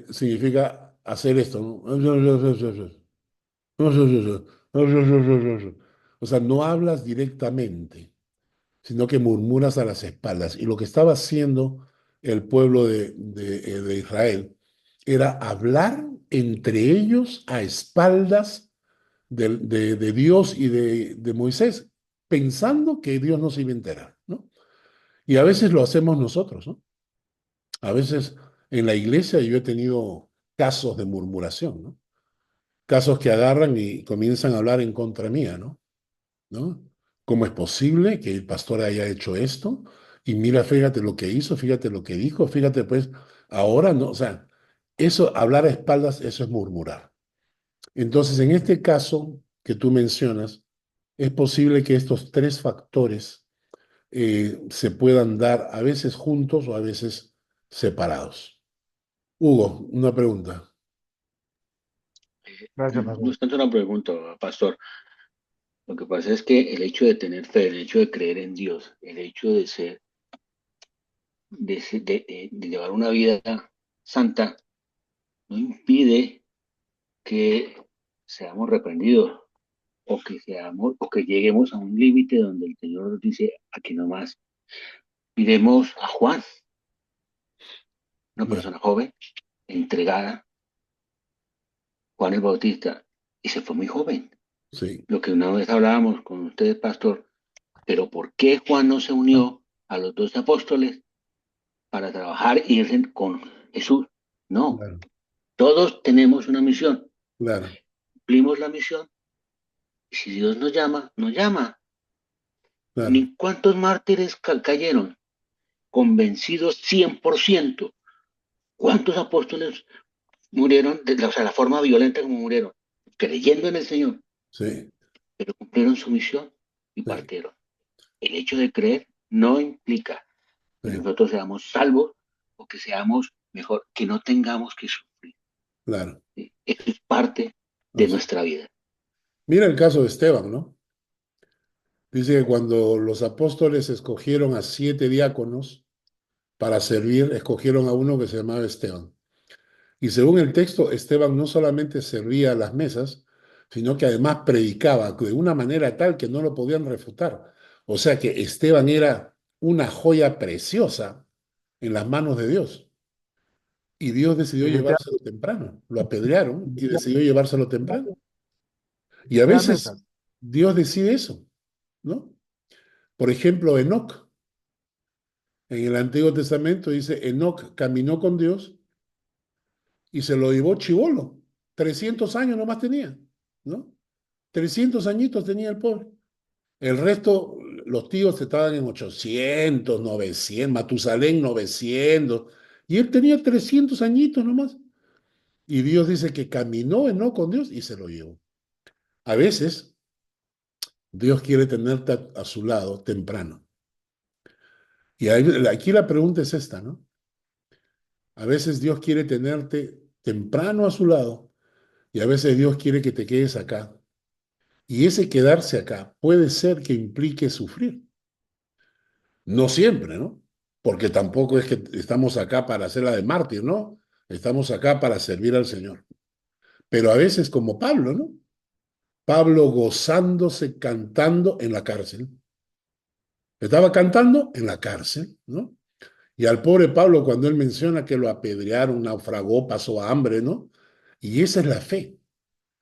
significa hacer esto, ¿no? O sea, no hablas directamente, sino que murmuras a las espaldas. Y lo que estaba haciendo el pueblo de Israel era hablar entre ellos a espaldas de Dios y de Moisés, pensando que Dios no se iba a enterar, ¿no? Y a veces lo hacemos nosotros, ¿no? A veces en la iglesia yo he tenido casos de murmuración, ¿no? Casos que agarran y comienzan a hablar en contra mía, ¿no? ¿No? ¿Cómo es posible que el pastor haya hecho esto? Y mira, fíjate lo que hizo, fíjate lo que dijo, fíjate pues, ahora no, o sea, eso, hablar a espaldas, eso es murmurar. Entonces, en este caso que tú mencionas, es posible que estos tres factores se puedan dar a veces juntos o a veces separados. Hugo, una pregunta. Gracias, No pastor. es tanto una pregunta, pastor. Lo que pasa es que el hecho de tener fe, el hecho de creer en Dios, el hecho de ser, de llevar una vida santa, no impide que seamos reprendidos o que lleguemos a un límite donde el Señor nos dice, aquí nomás. Miremos a Juan, una Ya, persona joven, entregada, Juan el Bautista, y se fue muy joven. sí, Lo que una vez hablábamos con usted, pastor, pero ¿por qué Juan no se unió a los 12 apóstoles para trabajar y irse con Jesús? No, claro, todos tenemos una misión, claro, cumplimos la misión, y si Dios nos llama, nos llama. claro, Ni cuántos mártires cayeron, convencidos 100%. ¿Cuántos apóstoles murieron, o sea, la forma violenta como murieron? Creyendo en el Señor, sí, pero cumplieron su misión y sí, partieron. El hecho de creer no implica que sí, nosotros seamos salvos o que seamos mejor, que no tengamos que sufrir. claro. ¿Sí? Eso es parte de Así. nuestra vida. Mira el caso de Esteban, ¿no? Dice que cuando los apóstoles escogieron a 7 diáconos para servir, escogieron a uno que se llamaba Esteban. Y según el texto, Esteban no solamente servía a las mesas, sino que además predicaba de una manera tal que no lo podían refutar. O sea que Esteban era una joya preciosa en las manos de Dios. Y Dios decidió llevárselo temprano. Lo apedrearon y decidió llevárselo temprano. Y a Limpiar veces mesas. Dios decide eso, ¿no? Por ejemplo, Enoc. En el Antiguo Testamento dice, Enoc caminó con Dios y se lo llevó chibolo. 300 años nomás tenía, ¿no? 300 añitos tenía el pobre. El resto, los tíos estaban en 800, 900, Matusalén 900, y él tenía 300 añitos nomás. Y Dios dice que caminó no con Dios y se lo llevó. A veces, Dios quiere tenerte a su lado temprano. Y aquí la pregunta es esta, ¿no? A veces Dios quiere tenerte temprano a su lado y a veces Dios quiere que te quedes acá. Y ese quedarse acá puede ser que implique sufrir. No siempre, ¿no? Porque tampoco es que estamos acá para hacerla de mártir, ¿no? Estamos acá para servir al Señor. Pero a veces como Pablo, ¿no? Pablo gozándose cantando en la cárcel. Estaba cantando en la cárcel, ¿no? Y al pobre Pablo, cuando él menciona que lo apedrearon, naufragó, pasó hambre, ¿no? Y esa es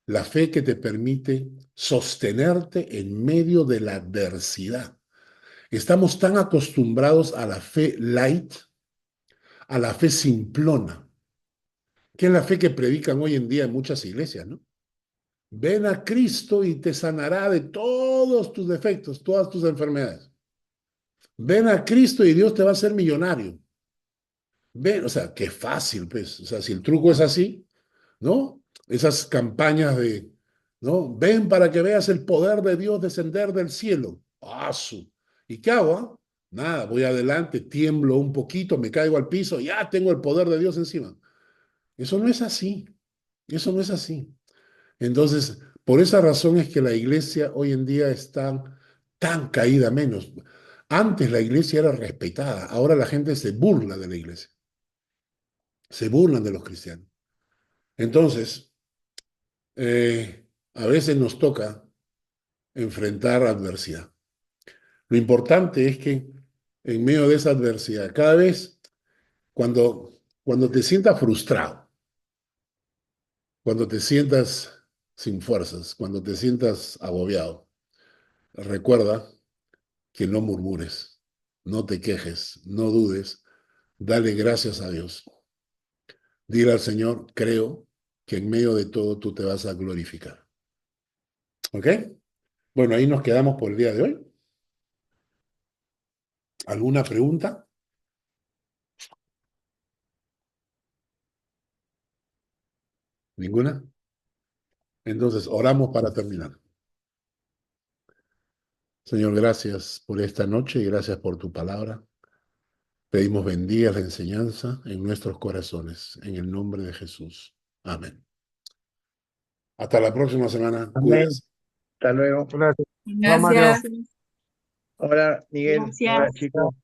la fe que te permite sostenerte en medio de la adversidad. Estamos tan acostumbrados a la fe light, a la fe simplona, que es la fe que predican hoy en día en muchas iglesias, ¿no? Ven a Cristo y te sanará de todos tus defectos, todas tus enfermedades. Ven a Cristo y Dios te va a hacer millonario. Ven, o sea, qué fácil, pues. O sea, si el truco es así, ¿no? Esas campañas de, ¿no? Ven para que veas el poder de Dios descender del cielo. ¡Asu! ¿Y qué hago? Nada, voy adelante, tiemblo un poquito, me caigo al piso, ya tengo el poder de Dios encima. Eso no es así. Eso no es así. Entonces, por esa razón es que la iglesia hoy en día está tan caída menos. Antes la iglesia era respetada, ahora la gente se burla de la iglesia, se burlan de los cristianos. Entonces, a veces nos toca enfrentar adversidad. Lo importante es que en medio de esa adversidad, cada vez cuando te sientas frustrado, cuando te sientas sin fuerzas, cuando te sientas agobiado, recuerda que no murmures, no te quejes, no dudes, dale gracias a Dios. Dile al Señor, creo que en medio de todo tú te vas a glorificar. ¿Ok? Bueno, ahí nos quedamos por el día de hoy. ¿Alguna pregunta? ¿Ninguna? Entonces, oramos para terminar. Señor, gracias por esta noche y gracias por tu palabra. Pedimos bendiga la enseñanza en nuestros corazones, en el nombre de Jesús. Amén. Hasta la próxima semana. Amén. Cuídense. Hasta luego. Gracias. Gracias. Hola, Miguel. Hola, Gracias. chicos.